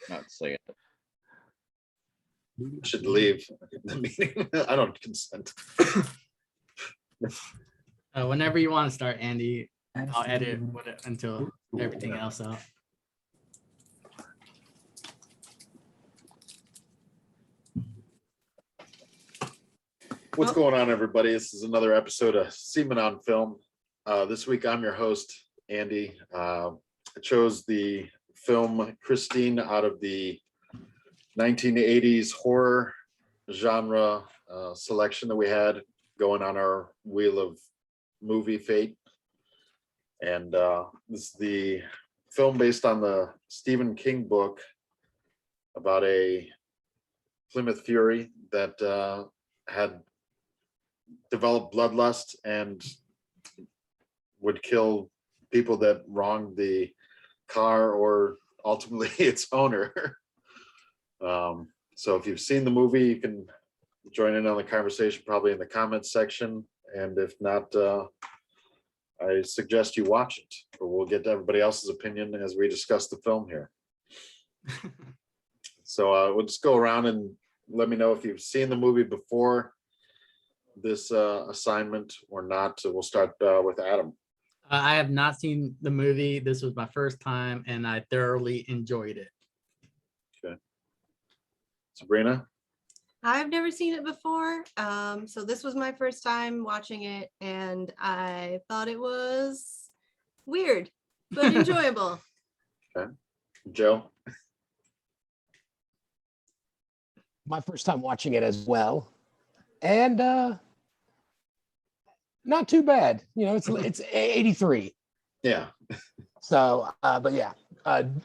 not say it. Should leave the meeting. I don't consent. Whenever you want to start, Andy, I'll edit until everything else out. What's going on, everybody? This is another episode of Seamen on Film. This week, I'm your host, Andy. I chose the film Christine out of the 1980s horror genre selection that we had going on our Wheel of Movie Fate. And this is the film based on the Stephen King book about a Plymouth Fury that had developed bloodlust and would kill people that wronged the car or ultimately its owner. So if you've seen the movie, you can join in on the conversation probably in the comments section. And if not, I suggest you watch it, or we'll get to everybody else's opinion as we discuss the film here. So we'll just go around and let me know if you've seen the movie before this assignment or not. So we'll start with Adam. I have not seen the movie. This was my first time, and I thoroughly enjoyed it. Okay. Sabrina? I've never seen it before. So this was my first time watching it, and I thought it was weird, but enjoyable. Okay. Joe? My first time watching it as well. And not too bad. You know, it's 83. Yeah. So, but yeah,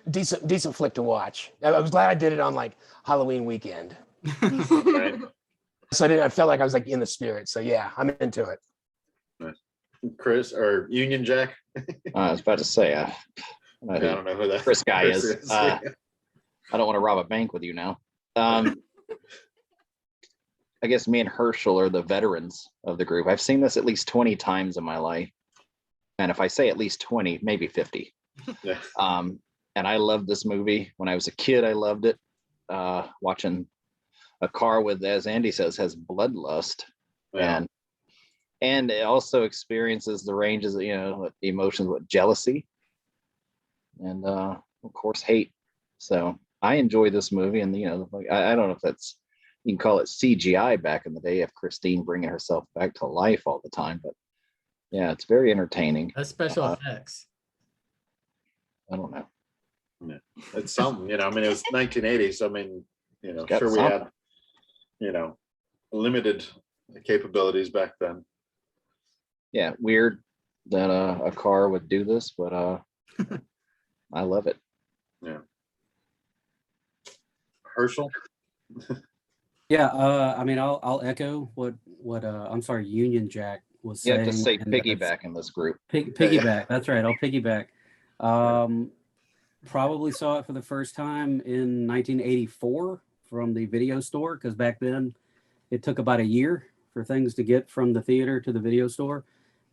decent flick to watch. I was glad I did it on like Halloween weekend. Right. So I felt like I was like in the spirit. So yeah, I'm into it. Chris or Union Jack? I was about to say, I don't know who that Chris guy Chris is. I don't want to rob a bank with you now. I guess me and Herschel are the veterans of the group. I've seen this at least 20 times in my life. And if I say at least 20, maybe 50. Yeah. And I loved this movie. When I was a kid, I loved it. Watching a car with, as Andy says, has bloodlust. Yeah. And it also experiences the ranges of, the emotions with jealousy and of course hate. So I enjoy this movie, and I don't know if that's, you can call it CGI back in the day, of Christine bringing herself back to life all the time, but yeah, it's very entertaining. That's special effects. I don't know. Yeah. It's something, it was 1980, so got sure we something. had, limited capabilities back then. Yeah, weird that a car would do this, but I love it. Yeah. Herschel? Yeah, I'll echo what I'm sorry, Union Jack was You saying. have to say and piggyback in this group. Piggyback. That's right. I'll piggyback. Probably saw it for the first time in 1984 from the video store, because back then it took about a year for things to get from the theater to the video store.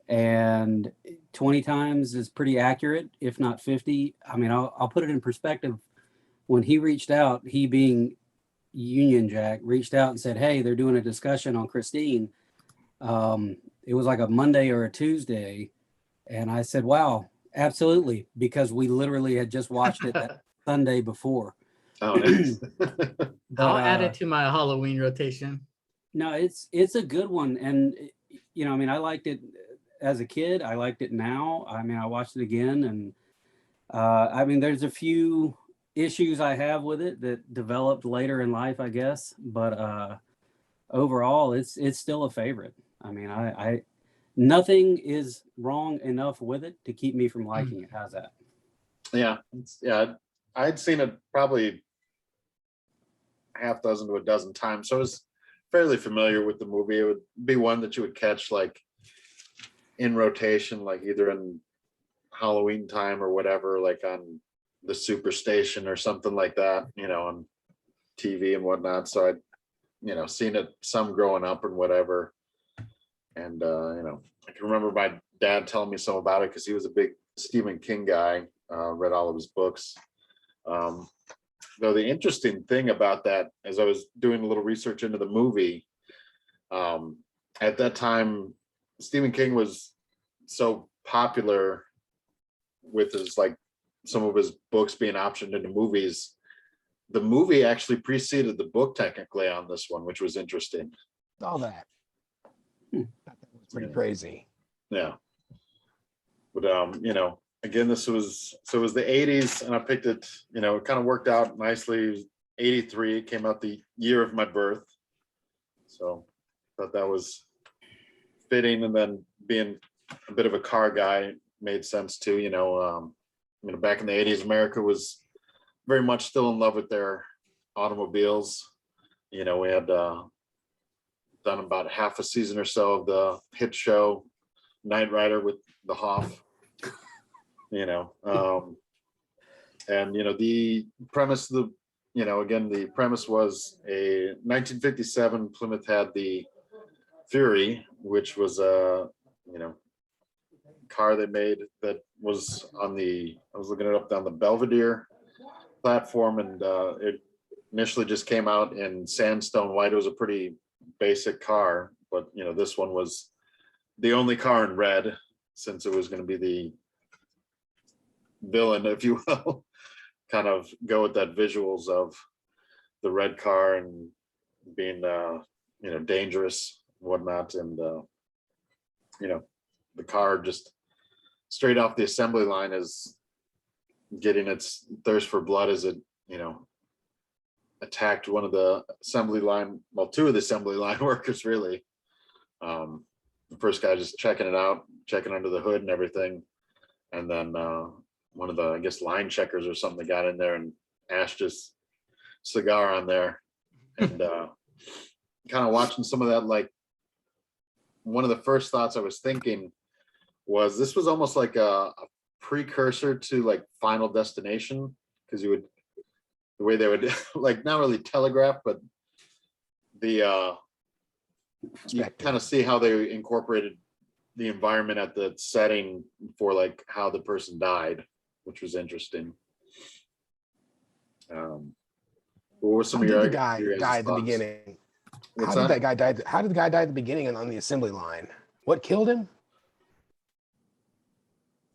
And 20 times is pretty accurate, if not 50. I'll put it in perspective. When he reached out, he being Union Jack, reached out and said, hey, they're doing a discussion on Christine. It was like a Monday or a Tuesday. And I said, wow, absolutely. Because we literally had just watched it that Sunday before. Oh, nice. I'll add it to my Halloween rotation. No, it's a good one. And, I liked it as a kid. I liked it now. I watched it again. And there's a few issues I have with it that developed later in life, I guess, but overall it's still a favorite. I nothing is wrong enough with it to keep me from liking it. How's that? Yeah. I'd seen it probably half dozen to a dozen times, so I was fairly familiar with the movie. It would be one that you would catch like in rotation, like either in Halloween time or whatever, like on the Superstation or something like that, on TV and whatnot. So I'd, seen it some growing up and whatever. And, I can remember my dad telling me some about it because he was a big Stephen King guy, read all of his books. though, the interesting thing about that, as I was doing a little research into the movie, at that time, Stephen King was so popular with his like some of his books being optioned into movies. The movie actually preceded the book technically on this one, which was interesting. All that. That was pretty Yeah. crazy. Yeah. But again, it was the 80s, and I picked it, it kind of worked out nicely. It was 83, it came out the year of my birth. So thought that was fitting, and then being a bit of a car guy made sense too. Back in the 80s, America was very much still in love with their automobiles. We had done about half a season or so of the hit show Knight Rider with the Hoff. The premise the premise was a 1957 Plymouth had the Fury, which was a car they made that was I was looking it up on the Belvedere platform, and it initially just came out in sandstone white. It was a pretty basic car, but this one was the only car in red, since it was going to be the villain, if you will, kind of go with that visuals of the red car and being dangerous and whatnot. And the car just straight off the assembly line is getting its thirst for blood as it attacked one of the two of the assembly line workers, really. The first guy just checking it out, checking under the hood and everything, and then one of the, I guess, line checkers or something got in there and ashed his cigar on there. And kind of watching some of that, like, one of the first thoughts I was thinking was this was almost like a precursor to like Final Destination, because the way they would like not really telegraph, but you kind of see how they incorporated the environment at the setting for like how the person died, which was interesting. What were some How of did your the guy your guys' die at the thoughts? beginning? What's How did that? that guy die? How did the guy die at the beginning and on the assembly line? What killed him?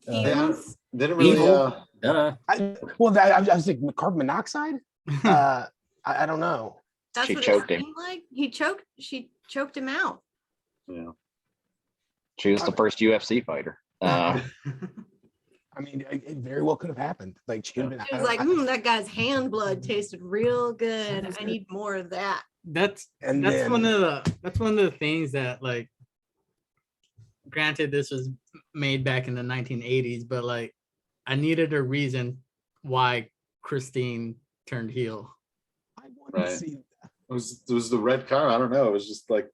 Fumes. Didn't really Evil. Duh. I was thinking carbon monoxide. I don't know. That's She what choked it him. seemed like. She choked him out. yeah. She was the first UFC fighter. I mean, it very well could have happened. Like she could have been. She was like, that guy's hand blood tasted real good. I need more of that. That's one of the things that, like, granted this was made back in the 1980s, but like I needed a reason why Christine turned heel. I want to Right. see. It was the red car. I don't know. It was just like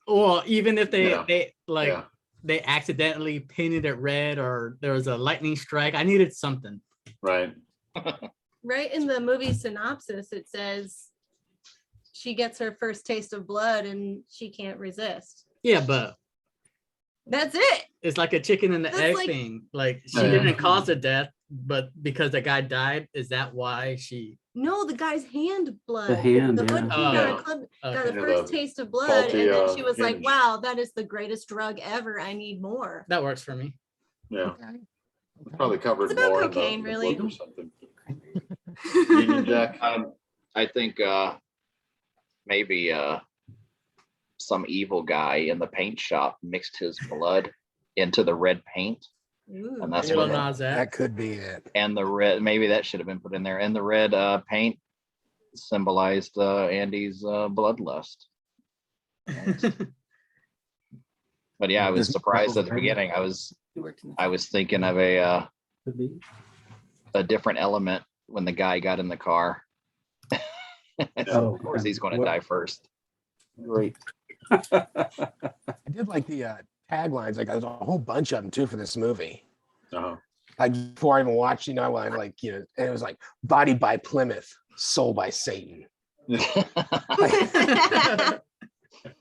Or even if they Yeah. they accidentally painted it red, or there was a lightning strike, I needed something. right. Right in the movie synopsis, it says she gets her first taste of blood and she can't resist. Yeah, but That's it. it's like a chicken and the That's egg like- thing. Like she Yeah. didn't cause the death, but because the guy died, is that why she? No, the guy's hand blood. The hand, The hood yeah. king Oh. got the Okay. Yeah, first the taste of blood, faulty, and then she was like, hinge. "Wow, that is the greatest drug ever. I need more." That works for me. Yeah. Okay. Probably covered It's about more in cocaine, the really. book or something. Union Jack. I think maybe some evil guy in the paint shop mixed his blood into the red paint, Ooh. and that's Lil what Nas That X. could be it. and the red, maybe that should have been put in there, and the red paint symbolized Andy's bloodlust. But yeah, I was surprised at the beginning. I was thinking of a Could be. different element when the guy got in the car. Oh, Of course, he's going to What- die first. Great. I did like the taglines. Like there's a whole bunch of them too for this movie. Uh-huh. Like before I even watched, I like, and it was like bodied by Plymouth, soul by Satan.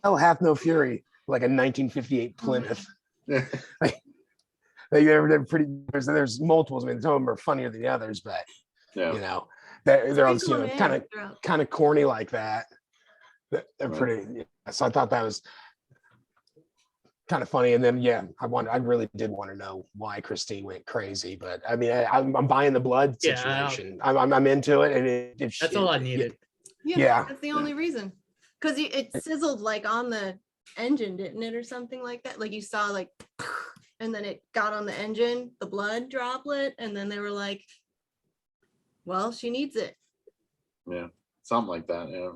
Hell hath no fury, like a 1958 Plymouth. They're pretty. There's multiples. I mean, some of them are funnier than the others, but Yeah. they're all, Sprinkle 'em in kind throughout. of corny like that. They're Right. pretty. Yeah. So I thought that was kind of funny. And then I really did want to know why Christine went crazy. But I mean, I'm buying the blood Yeah, situation. I'm into it, and That's all I needed. Yeah. That's the only reason. Because it sizzled like on the engine, didn't it, or something like that? Like you saw like, and then it got on the engine, the blood droplet, and then they were like, well, she needs it. Yeah, something like that. Yeah.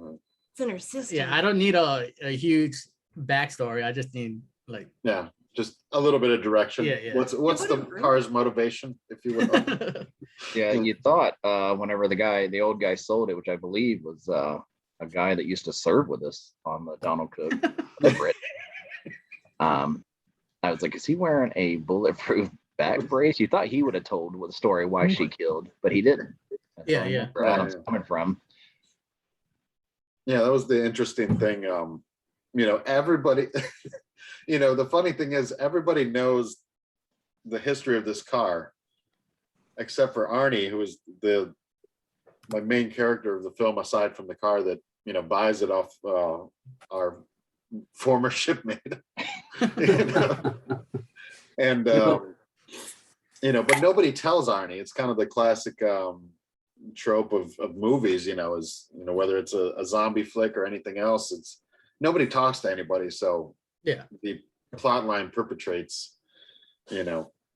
It's in her system. Yeah, I don't need a huge backstory. I just need like Yeah, just a little bit of direction. Yeah, yeah. What's would the improve. car's motivation, if you will? Yeah, you thought whenever the old guy sold it, which I believe was a guy that used to serve with us on the Donald Cook. the Brit. I was like, is he wearing a bulletproof back brace? You thought he would have told the story why she killed, but he didn't. That's Yeah, where yeah. where Adam's coming from. Yeah, that was the interesting thing. Everybody, the funny thing is everybody knows the history of this car, except for Arnie, who is my main character of the film, aside from the car that, buys it off our former shipmate. And, but nobody tells Arnie. It's kind of the classic trope of movies, whether it's a zombie flick or anything else, it's nobody talks to anybody. So Yeah. the plot line perpetrates,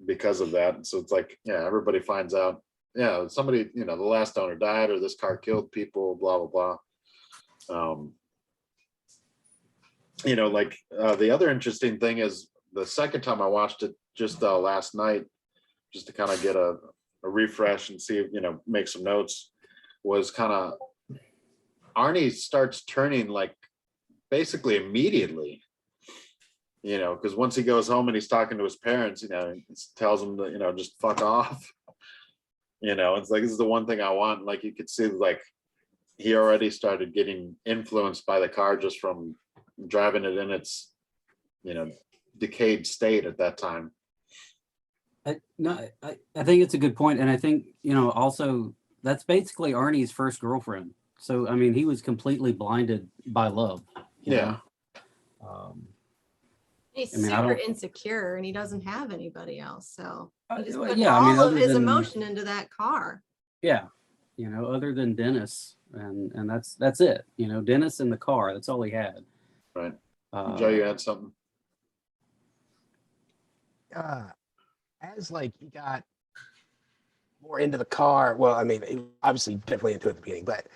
because of that. And so it's like, yeah, everybody finds out, yeah, somebody, the last owner died, or this car killed people, blah, blah, blah. The other interesting thing is the second time I watched it just last night, just to kind of get a refresh and see, make some notes, was kind of Arnie starts turning like basically immediately, because once he goes home and he's talking to his parents, he tells them to, just fuck off. It's like, this is the one thing I want. Like you could see, like he already started getting influenced by the car just from driving it in its, decayed state at that time. I think it's a good point, and I think also that's basically Arnie's first girlfriend. So I mean, he was completely blinded by love. you Yeah. know? He's I mean, I super don't- insecure and he doesn't have anybody else. So he just well, put yeah, I all mean, of other his than- emotion into that car. Yeah, other than Dennis, and that's it. Dennis in the car. That's all he had. Right. Joe, you had something? As like he got more into the car, well, I mean, he obviously definitely into it at the beginning, but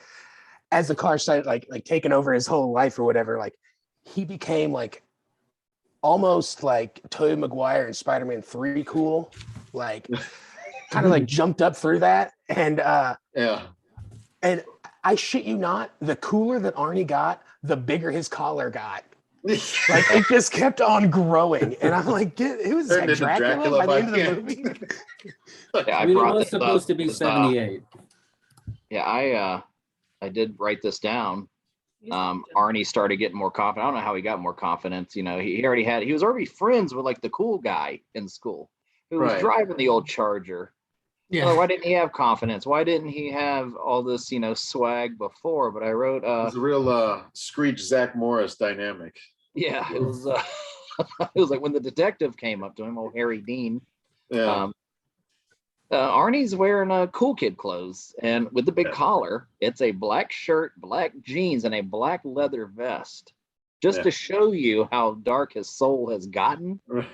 as the car started like taking over his whole life or whatever, like he became like almost like Tobey Maguire in Spider-Man 3 cool, like kind of like jumped up through that. And Yeah. and I shit you not, the cooler that Arnie got, the bigger his collar got. Like it just kept on growing, and I'm like, it was Turned like into Dracula by the end of the yeah. movie. Yeah, I mean, it brought was this supposed up to be because, 78. Yeah, I did write this down. Arnie started getting more confident. I don't know how he got more confidence. He was already friends with like the cool guy in school who was Right. driving the old Charger. Yeah. Well, why didn't he have confidence? Why didn't he have all this, swag before? But I wrote, It's a real Screech Zach Morris dynamic. yeah, it was, it was like when the detective came up to him, old Harry Dean. Yeah. Arnie's wearing cool kid clothes, and with the big Yeah. collar, it's a black shirt, black jeans, and a black leather vest, just Yeah. to show you how dark his soul has gotten. Right.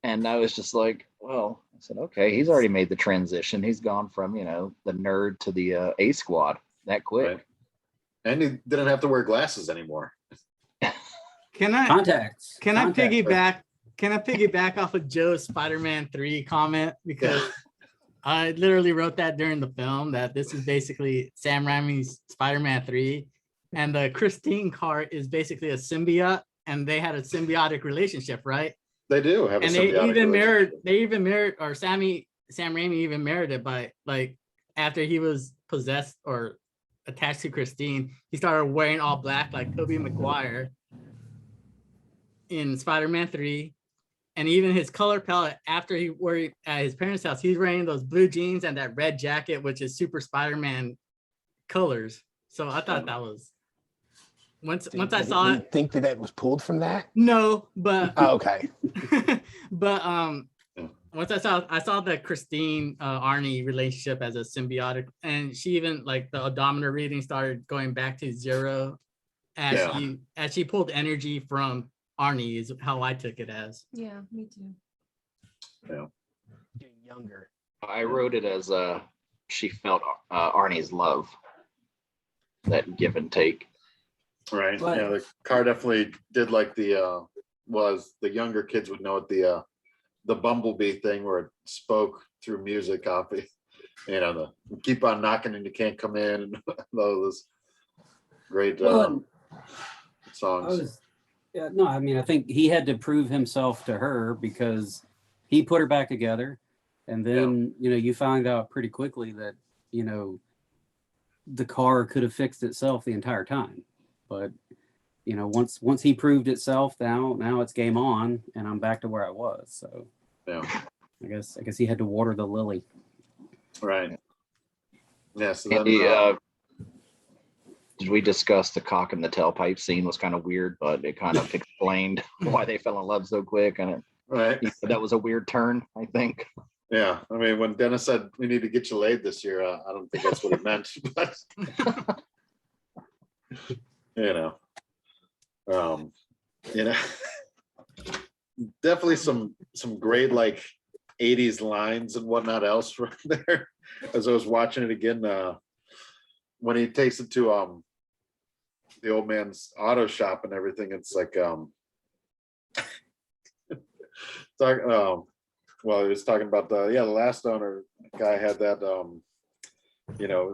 And I was just like, well, I said, okay, he's already made the transition. He's gone from, the nerd to the A squad that quick. Right. And he didn't have to wear glasses anymore. Can I Contacts. piggyback? Can I piggyback off of Joe's Spider-Man 3 comment? Because I literally wrote that during the film that this is basically Sam Raimi's Spider-Man 3, and the Christine car is basically a symbiote, and they had a symbiotic relationship, right? They do have a And they symbiotic even relationship. mirrored, Sam Raimi even mirrored it by like after he was possessed or attached to Christine, he started wearing all black like Tobey Maguire in Spider-Man 3. And even his color palette after he wore at his parents' house, he's wearing those blue jeans and that red jacket, which is super Spider-Man colors. So I thought that was once I You saw it. think that was pulled from that? No, but Oh, okay. but once I saw the Christine Arnie relationship as a symbiotic, and she even like the odometer reading started going back to 0 as she pulled energy from Arnie is how I took it as. Yeah, me too. Yeah. Getting younger. I wrote it as she felt Arnie's love, that give and take. Right. But- Yeah, the car definitely did like the was the younger kids would know it, the bumblebee thing where it spoke through music off it. You know, the keep on knocking and you can't come in and all those great Well, songs. no, I mean, I think he had to prove himself to her because he put her back together. And then, you find out pretty quickly that, the car could have fixed itself the entire time. But, once he proved itself, now it's game on and I'm back to where I was. So Yeah. I guess he had to water the lily. Right. Yeah. So then, Andy, did we discuss the cock and the tailpipe scene was kind of weird, but it kind of explained why they fell in love so quick, and right. that was a weird turn, I think. Yeah. I mean, when Dennis said we need to get you laid this year, I don't think that's what it meant, but you know, definitely some great like 80s lines and whatnot else right there. As I was watching it again, when he takes it to the old man's auto shop and everything, it's like well, he was talking about the last owner guy had that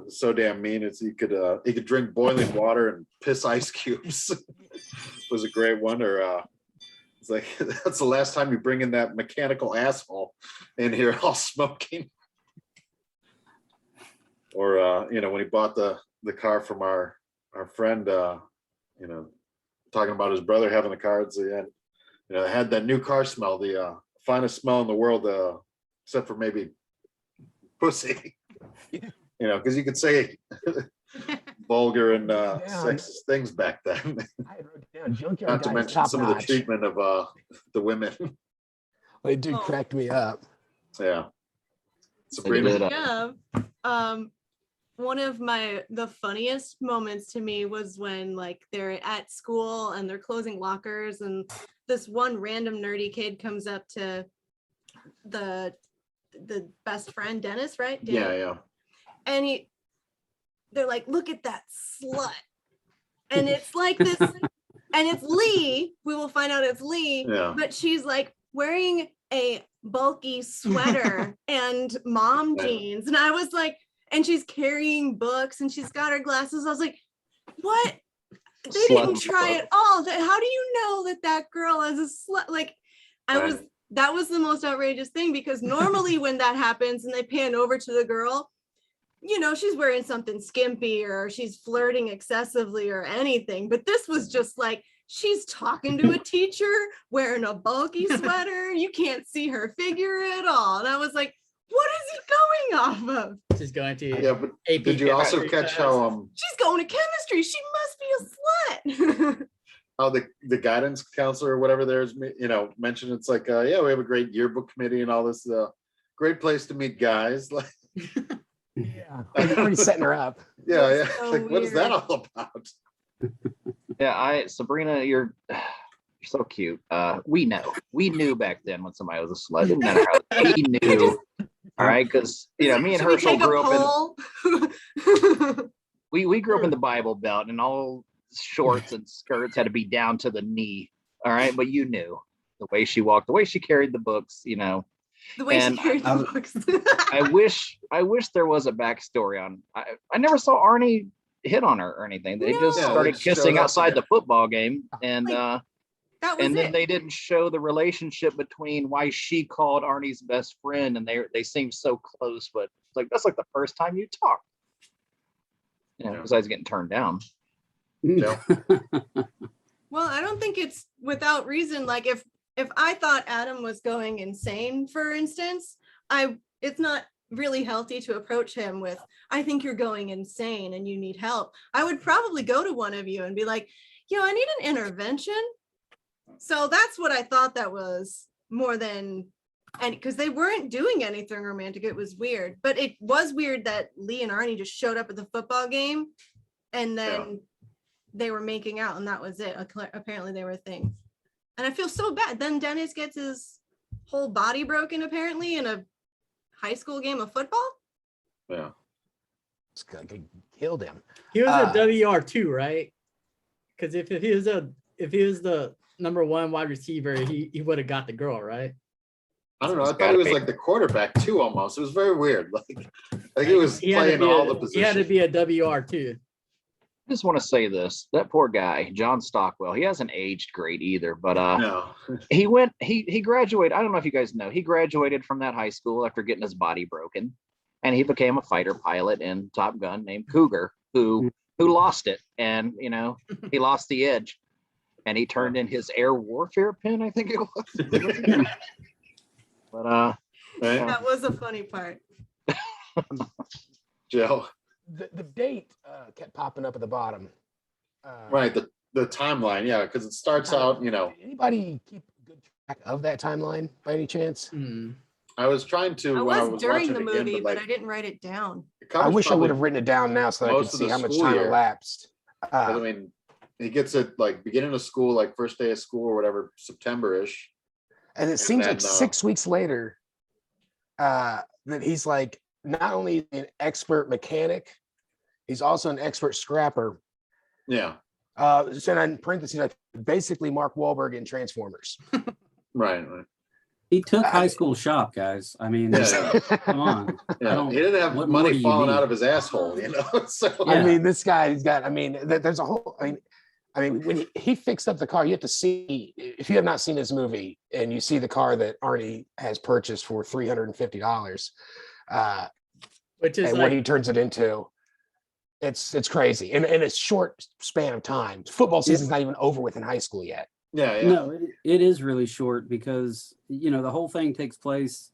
so damn mean it's he could drink boiling water and piss ice cubes. Was a great one. Or it's like that's the last time you bring in that mechanical asshole in here all smoking. Or when he bought the car from our friend, talking about his brother having a car, it's it had that new car smell, the finest smell in the world, except for maybe pussy. Because you could say vulgar and sexist things back then. I wrote down junkyard Not to guys mention top some of the notch. treatment of the women. It did crack me up. Yeah. They Sabrina. did, Yeah. One of the funniest moments to me was when like they're at school and they're closing lockers and this one random nerdy kid comes up to the best friend Dennis, right? Yeah. And they're like, look at that slut. And it's like this, and it's Lee. We will find out it's Lee, but she's like wearing a bulky sweater and mom jeans. And I was like, and she's carrying books and she's got her glasses. I was like, what? They didn't try at all. How do you know that girl is a slut? Like, that was the most outrageous thing, because normally when that happens and they pan over to the girl, she's wearing something skimpy or she's flirting excessively or anything. But this was just like, she's talking to a teacher wearing a bulky sweater. You can't see her figure at all. And I was like, what is he going off of? She's going to But AP did you also chemistry catch class. how She's going to chemistry. She must be a slut. how the guidance counselor or whatever there's mentioned it's like we have a great yearbook committee and all this great place to meet guys. Like Yeah, already setting her up. yeah. So Like what is that all about? Yeah, Sabrina, you're so cute. We knew back then when somebody was a slut. It didn't matter how we knew. All right, because me and Should we Herschel take a grew up poll? we grew up in the Bible Belt, and all shorts and skirts had to be down to the knee. All right, but you knew the way she walked, the way she carried the books. The way And she carried the books. I wish there was a backstory on. I never saw Arnie hit on her or anything. They just No. Yeah, started they showed kissing up outside the together. football game, and That was and then it. they didn't show the relationship between why she called Arnie's best friend, and they seemed so close, but like that's like the first time you talked. Besides getting turned down. Yeah. Well, I don't think it's without reason. Like if I thought Adam was going insane, for instance, it's not really healthy to approach him with, I think you're going insane and you need help, I would probably go to one of you and be like, I need an intervention. So that's what I thought that was more than, and because they weren't doing anything romantic. It was weird, but it was weird that Lee and Arnie just showed up at the football game and then they were making out and that was it. Apparently they were things. And I feel so bad. Then Dennis gets his whole body broken apparently in a high school game of football. Yeah. Killed him. He was a WR2, right? Because if he was the number one wide receiver, he would have got the girl, right? I don't know. I thought he was like the quarterback too, almost. It was very weird. Like he was playing all the positions. He had to be a WR2. I just want to say this: that poor guy, John Stockwell. He hasn't aged great either, but No. he graduated. I don't know if you guys know. He graduated from that high school after getting his body broken, and he became a fighter pilot in Top Gun named Cougar, who lost it, and he lost the edge, and he turned in his air warfare pin, I think it was. But That was a funny part. Joe. The date kept popping up at the bottom. Right, the timeline, yeah, because it starts out, Anybody keep good track of that timeline by any chance? I was trying to I when I was was during watching the it again, movie, but but I didn't write it down. it I covers wish I probably would have written it down now so that I could most of see the how much school time year. elapsed. I mean, he gets it like beginning of school, like first day of school or whatever, September-ish. And it seems then, like 6 weeks later that he's like not only an expert mechanic, he's also an expert scrapper. Yeah, So in parentheses, like basically Mark Wahlberg in Transformers. right. He took high school shop, guys. I mean, Yeah. come on. Yeah, he didn't have what more money do you falling need? out of his asshole, So Yeah. I mean, this guy, he's got, there's a whole, when he fixed up the car, you have to see, if you have not seen this movie and you see the car that Arnie has purchased for $350, Which is and what he turns it into, it's crazy. In a short span of time. Football season's not even over with in high school yet. yeah. No, it is really short because, the whole thing takes place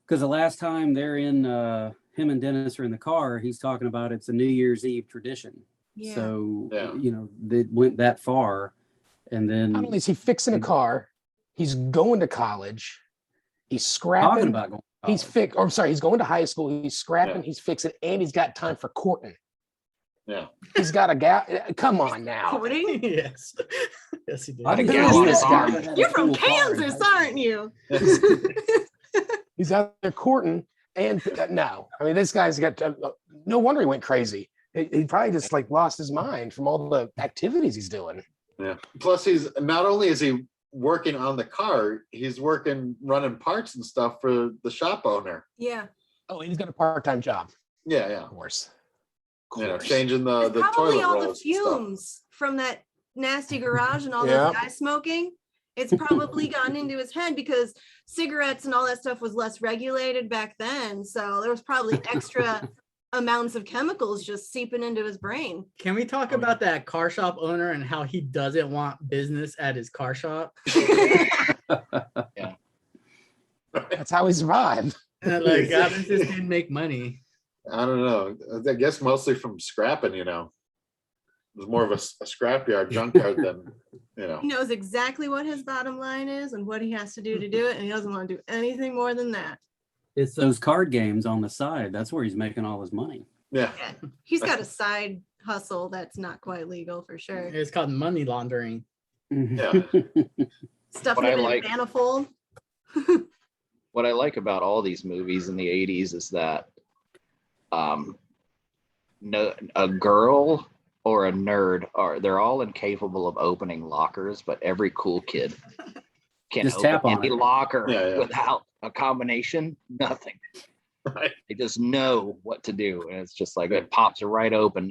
because the last time they're in, him and Dennis are in the car, he's talking about it's a New Year's Eve tradition. Yeah. So, Yeah. they went that far. And then Not only is he fixing a car, he's going to college, he's scrapping. talking about going to college. He's going to high school, he's scrapping, Yeah. he's fixing, and he's got time for courting. Yeah. He's got a gap. Come on now. Courting? yes. Yes, he did. I think Who you're is on this his guy? arm. You're from Kansas, aren't you? He's out there courting, and no, this guy's got. No wonder he went crazy. He probably just lost his mind from all the activities he's doing. Yeah. Plus, he's not only is he working on the car, he's working running parts and stuff for the shop owner. Yeah. Oh, he's got a part-time job. Yeah, yeah. Of course. Changing the It's probably toilet all the rolls and stuff. fumes from that nasty garage and all Yeah. those guys smoking. It's probably gotten into his head because cigarettes and all that stuff was less regulated back then. So there was probably extra amounts of chemicals just seeping into his brain. Can we talk about that car shop owner and how he doesn't want business at his car shop? That's how he survived. How does this dude make money? I don't know. I guess mostly from scrapping, It was more of a scrapyard junkyard than, He knows exactly what his bottom line is and what he has to do it, and he doesn't want to do anything more than that. It's those card games on the side. That's where he's making all his money. Yeah. He's got a side hustle that's not quite legal for sure. It's called money laundering. Yeah. Stuff What I in a like- manifold. What I like about all these movies in the 80s is that no, a girl or a nerd they're all incapable of opening lockers, but every cool kid can Just open tap on any it. locker Yeah. without a combination, nothing. Right. They just know what to do, and it's just like it pops right open,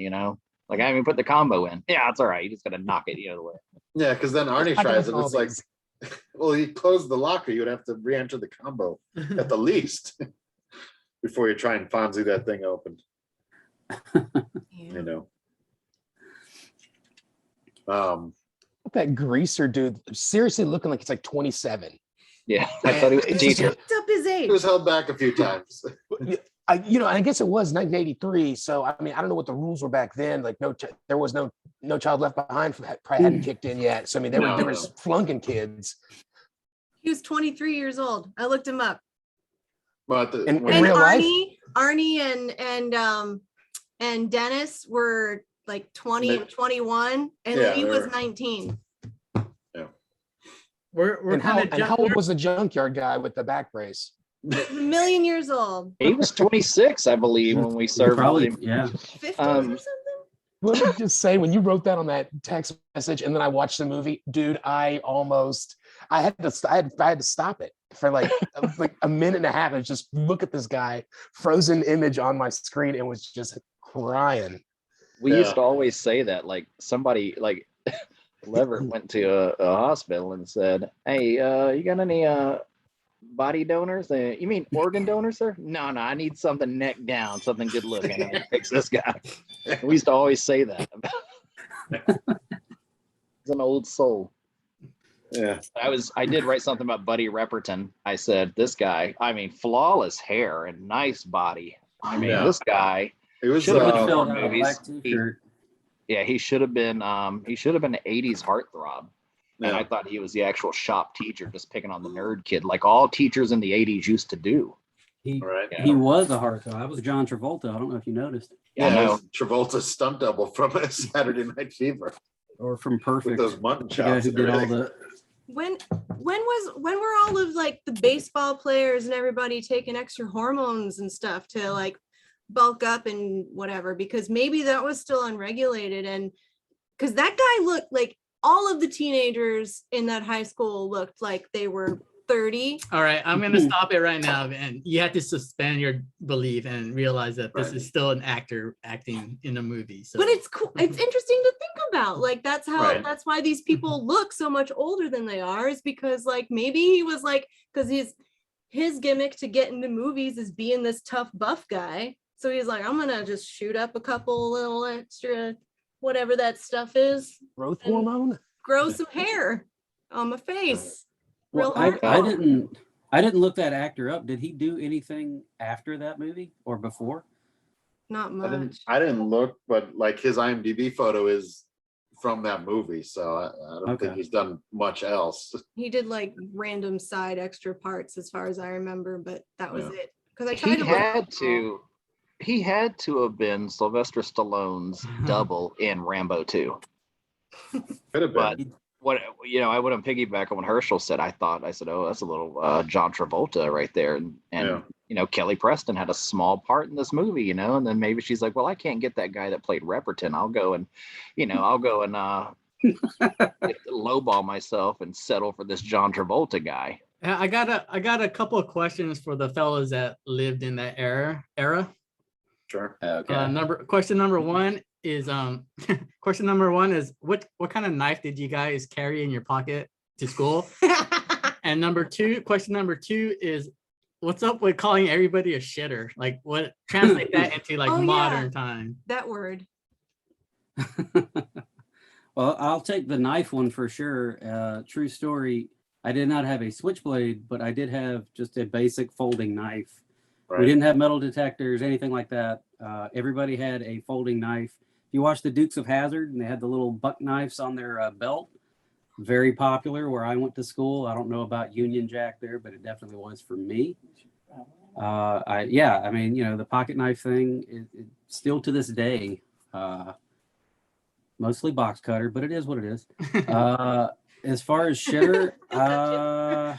Like I put the combo in. Yeah, it's all right. You just gotta knock it the other way. Yeah, because then Arnie I tries it. don't It's like, well, he closed the locker. You would have to re-enter the combo at the least before you try and Fonzie that thing open. That greaser dude seriously looking like he's like 27. Yeah, I thought he was a It's just- teacher. Looked up his He age. was held back a few times. I guess it was 1983. So I mean, I don't know what the rules were back then. Like, there was no Child Left Behind probably hadn't kicked in yet. So I mean, there No, was flunking kids. He was 23 years old. I looked him up. But In when- And real life? Arnie and Dennis were like 20 and 21, and Yeah, Lee they was were- 19. We're And kind how of old was the junkyard guy with the back brace? A million years old. He was 26, I believe, when we served Probably, him. yeah. 50s Um, or something. Let me just say, when you wrote that on that text message, and then I watched the movie, dude, I had to stop it for like a minute and a half and just look at this guy, frozen image on my screen, and was just crying. We Yeah. used to always say that, like somebody like Leverett went to a hospital and said, "Hey, you got any body donors? You mean organ donors, sir? No, I need something neck down, something good looking." And he picks this guy. We used to always say that. He's an old soul. yeah, I did write something about Buddy Repperton. I said, this guy, I mean, flawless hair and nice body. I mean, Yeah. this guy, it was. Should've been Uh, filled- Filled out a movies. black t-shirt. yeah, he should have been an 80s heartthrob. And I yeah. thought he was the actual shop teacher, just picking on the nerd kid, like all teachers in the 80s used to do. He Right. Yeah. he was a heartthrob. I was John Travolta. I don't know if you noticed. Yeah, I it know. was Travolta's stunt double from Saturday Night Fever Or from with Perfect. those mutton The guy chops who and did all everything. the When were all of like the baseball players and everybody taking extra hormones and stuff to like bulk up and whatever? Because maybe that was still unregulated, and because that guy looked like all of the teenagers in that high school looked like they were 30. All right, I'm gonna stop it right now, and you have to suspend your belief and realize that this Right. is still an actor acting in a movie. So, But it's cool. It's interesting to think about. Like that's how Right. that's why these people look so much older than they are, is because like maybe he was like, because his gimmick to get into movies is being this tough buff guy. So he's like, I'm gonna just shoot up a couple little extra whatever that stuff is, Growth And- hormone? grow some hair on my face. Real Well, hard. I didn't look that actor up. Did he do anything after that movie or before? Not I didn't. much. I didn't look, but like his IMDb photo is from that movie, so I don't Okay. think he's done much else. He did like random side extra parts as far as I remember, but that was Yeah. it. Because I tried He to look had up- to have been Sylvester Stallone's double in Rambo 2. Could have But been. what I wouldn't piggyback on what Herschel said. I said, oh, that's a little John Travolta right there. And Yeah. Kelly Preston had a small part in this movie, and then maybe she's like, well, I can't get that guy that played Repperton. I'll go and lowball myself and settle for this John Travolta guy. I got a couple of questions for the fellas that lived in that era. Sure. Okay. Question number one is what kind of knife did you guys carry in your pocket to school? And question number two is, what's up with calling everybody a shitter? Like, what translate that into like Oh, yeah. modern time? that word. Well, I'll take the knife one for sure. True story. I did not have a switchblade, but I did have just a basic folding knife. Right. We didn't have metal detectors, anything like that. Everybody had a folding knife. If you watch the Dukes of Hazzard, and they had the little buck knives on their belt, very popular where I went to school. I don't know about Union Jack there, but it definitely was for me. I mean, the pocket knife thing is still to this day, mostly box cutter, but it is what it is. As far as shitter, I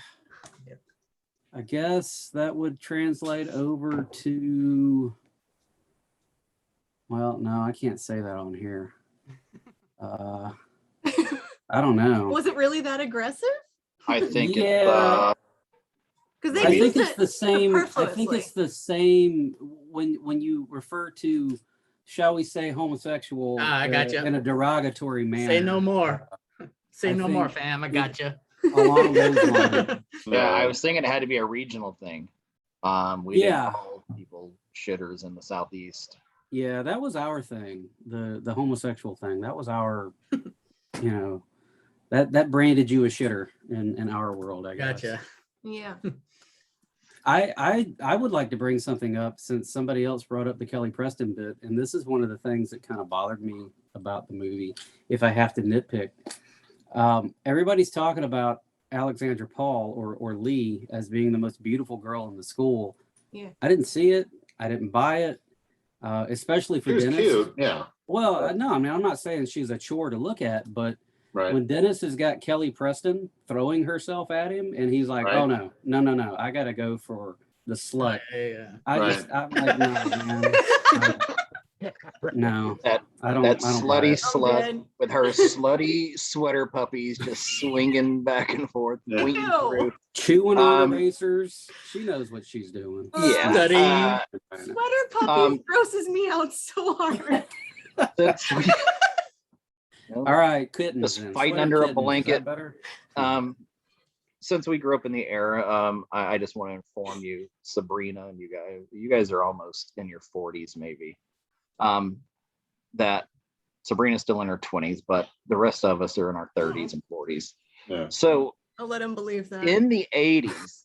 guess that would translate over to, well, no, I can't say that on here. I don't know. Was it really that aggressive? I think Yeah. Because they I used think it's it the same. I think superfluously. it's the same when you refer to, shall we say, homosexual I gotcha. in a derogatory manner. Say no more. Say I no more, think fam. I got you. Along those lines. Yeah, I was thinking it had to be a regional thing. We Yeah. didn't call people shitters in the Southeast. Yeah, that was our thing. The homosexual thing. That was our, that branded you a shitter in our world, I guess. Gotcha. Yeah. I would like to bring something up since somebody else brought up the Kelly Preston bit, and this is one of the things that kind of bothered me about the movie. If I have to nitpick, everybody's talking about Alexandra Paul or Lee as being the most beautiful girl in the school. Yeah. I didn't see it. I didn't buy it, especially for She was Dennis. cute. Yeah. Well, no, I mean, I'm not saying she's a chore to look at, but Right. when Dennis has got Kelly Preston throwing herself at him, and he's like, Right. "Oh no, I gotta go for the slut." Yeah. I'm like, no, man. No, That I don't. that I don't buy slutty it. slut good. with her slutty sweater puppies just swinging back and forth, Yeah. winging Ew. through. Chewing on Um, erasers. She knows what she's doing. Yeah. Slutty. Sweater puppies Um, grosses me out so hard. That's, you know, All right, kittens. Just then. fighting Sweater under a kittens. Is that blanket. better? Since we grew up in the era, I just want to inform you, Sabrina, and you guys are almost in your 40s, maybe. That Sabrina's still in her 20s, but the rest of us are in our 30s and 40s. Yeah. So I'll let him believe that. in the 80s,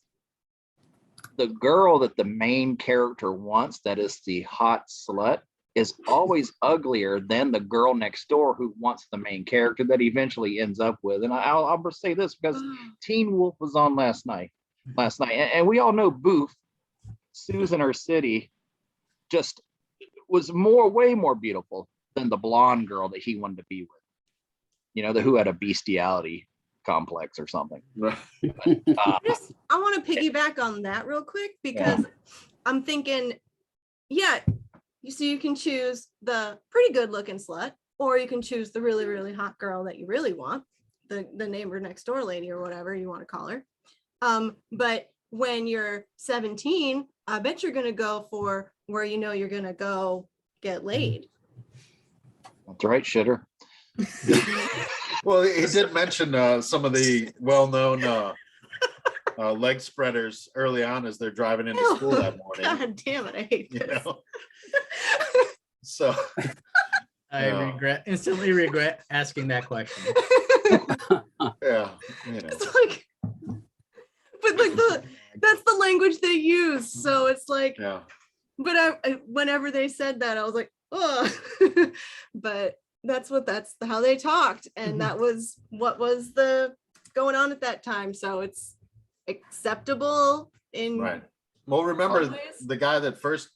the girl that the main character wants, that is the hot slut, is always uglier than the girl next door who wants the main character that he eventually ends up with. And I'll just say this because Teen Wolf was on last night, and we all know Booth, Susan or City, just was way more beautiful than the blonde girl that he wanted to be with. You know, who had a bestiality complex or something. Right. Uh, I want to piggyback on that real quick because I'm thinking, yeah, you can choose the pretty good looking slut, or you can choose the really, really hot girl that you really want, the neighbor next door lady or whatever you want to call her. But when you're 17, I bet you're going to go for where you know you're going to go get laid. That's right, shitter. Well, he did mention some of the well-known leg spreaders early on as they're driving into school that morning. God damn it, I hate You this. know? So I instantly regret asking that question. yeah, you know. It's like, but like that's the language they use. So it's like, Yeah. but I whenever they said that, I was like, oh, but that's how they talked, and that was what was the going on at that time. So it's acceptable in Right. Well, remember always. the guy that first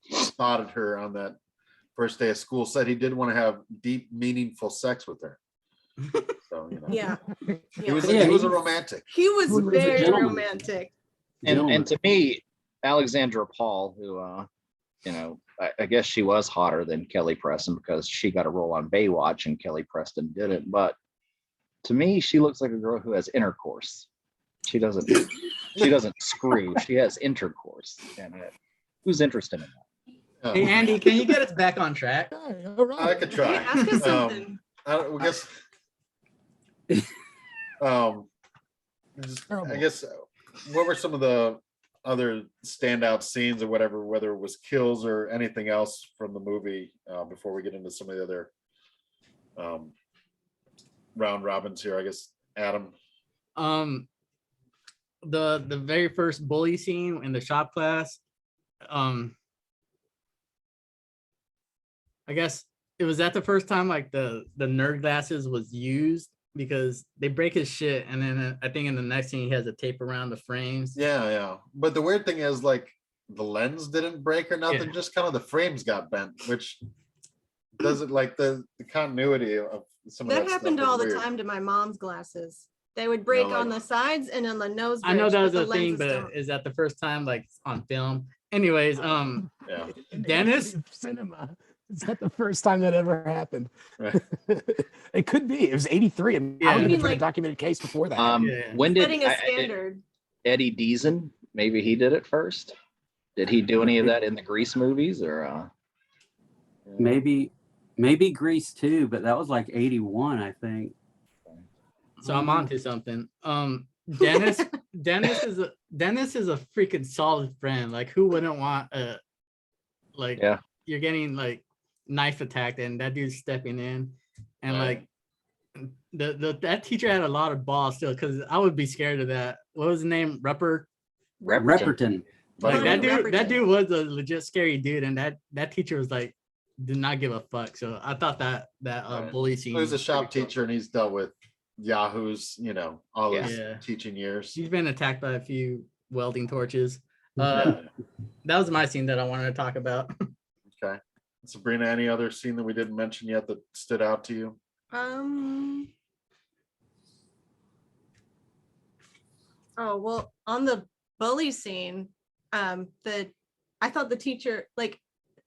spotted her on that first day of school said he did want to have deep, meaningful sex with her. So, you know. Yeah. He was Yeah, he was a he- romantic. He was He was a very gentleman. romantic. And to me, Alexandra Paul, who you know, I guess she was hotter than Kelly Preston because she got a role on Baywatch and Kelly Preston didn't. But to me, she looks like a girl who has intercourse. She doesn't screw. She has intercourse. And who's interested in that? Hey Andy, can you get us back on track? All right. I could try. Ask us something. I guess. I guess. What were some of the other standout scenes or whatever, whether it was kills or anything else from the movie, before we get into some of the other round robins here? I guess Adam. The very first bully scene in the shop class, I guess it was at the first time like the nerd glasses was used, because they break his shit, and then I think in the next scene he has a tape around the frames. Yeah. But the weird thing is, like, the lens didn't break or nothing, Yeah. just kind of the frames got bent, which doesn't, like, the continuity of some of That that happened stuff all is the weird. time to my mom's glasses. They would break like- on the sides and on the nose. I know bridge, that was but a the thing, lenses but don't. is that the first time like on film? Anyways, Yeah. In the Dennis? history of cinema. Is that the first time that ever happened? Right. It could be. It was 83. And Yeah. I would I have mean, been a like- documented case before that. Yeah. When did Setting a standard. Eddie Deason? Maybe he did it first. Did he do any of that in the Grease movies or? maybe Grease too, but that was like 81, I think. So I'm on to something. Dennis is a freaking solid friend. Like, who wouldn't want a, like, Yeah. you're getting like knife attacked and that dude's stepping in, and Right. that teacher had a lot of balls still, because I would be scared of that. What was his name? Repperton. Like Ronnie that Repperton. dude was a legit scary dude, and that teacher was like, did not give a fuck. So I thought that Right. bully scene. He was a was shop pretty cool. teacher and he's dealt with yahoos, all his Yeah. teaching years. He's been attacked by a few welding torches. Yeah. That was my scene that I wanted to talk about. Okay. Sabrina, any other scene that we didn't mention yet that stood out to you? Oh, well, on the bully scene, I thought the teacher, like,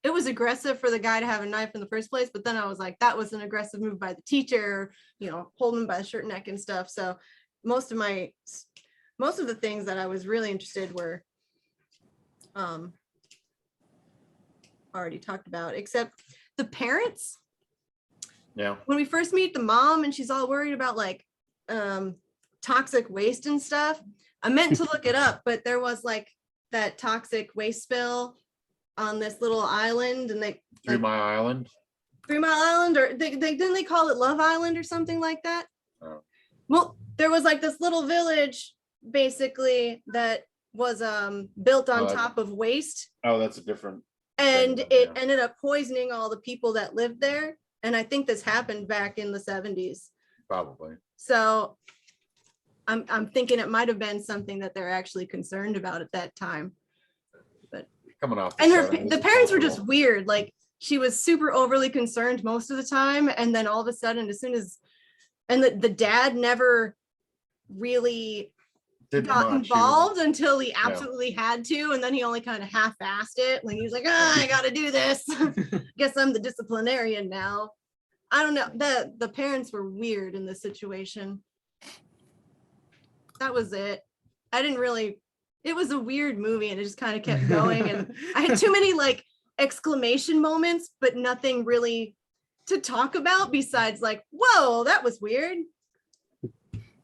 it was aggressive for the guy to have a knife in the first place, but then I was like, that was an aggressive move by the teacher, holding him by the shirt neck and stuff. So most of the things that I was really interested were already talked about, except the parents. Yeah. When we first meet the mom and she's all worried about like toxic waste and stuff, I meant to look it up, but there was like that toxic waste spill on this little island, and they 3 Mile Island. 3 Mile Island, or didn't they call it Love Island or something like that? Oh. Well, there was like this little village basically that was built on top of waste, Oh, that's a different. and thing, it yeah. ended up poisoning all the people that lived there. And I think this happened back in the 70s. Probably. So I'm thinking it might have been something that they're actually concerned about at that time. Coming off. And the the 70s, parents were just possible. weird. Like, she was super overly concerned most of the time, and then all of a sudden, the dad never really Didn't got much. He was- involved until he absolutely had to, and then he only kind of half-assed it. Like, he was like, I gotta do this. Guess I'm the disciplinarian now. I don't know. The parents were weird in this situation. That was it. It was a weird movie, and it just kind of kept going, and I had too many like exclamation moments, but nothing really to talk about besides like, whoa, that was weird.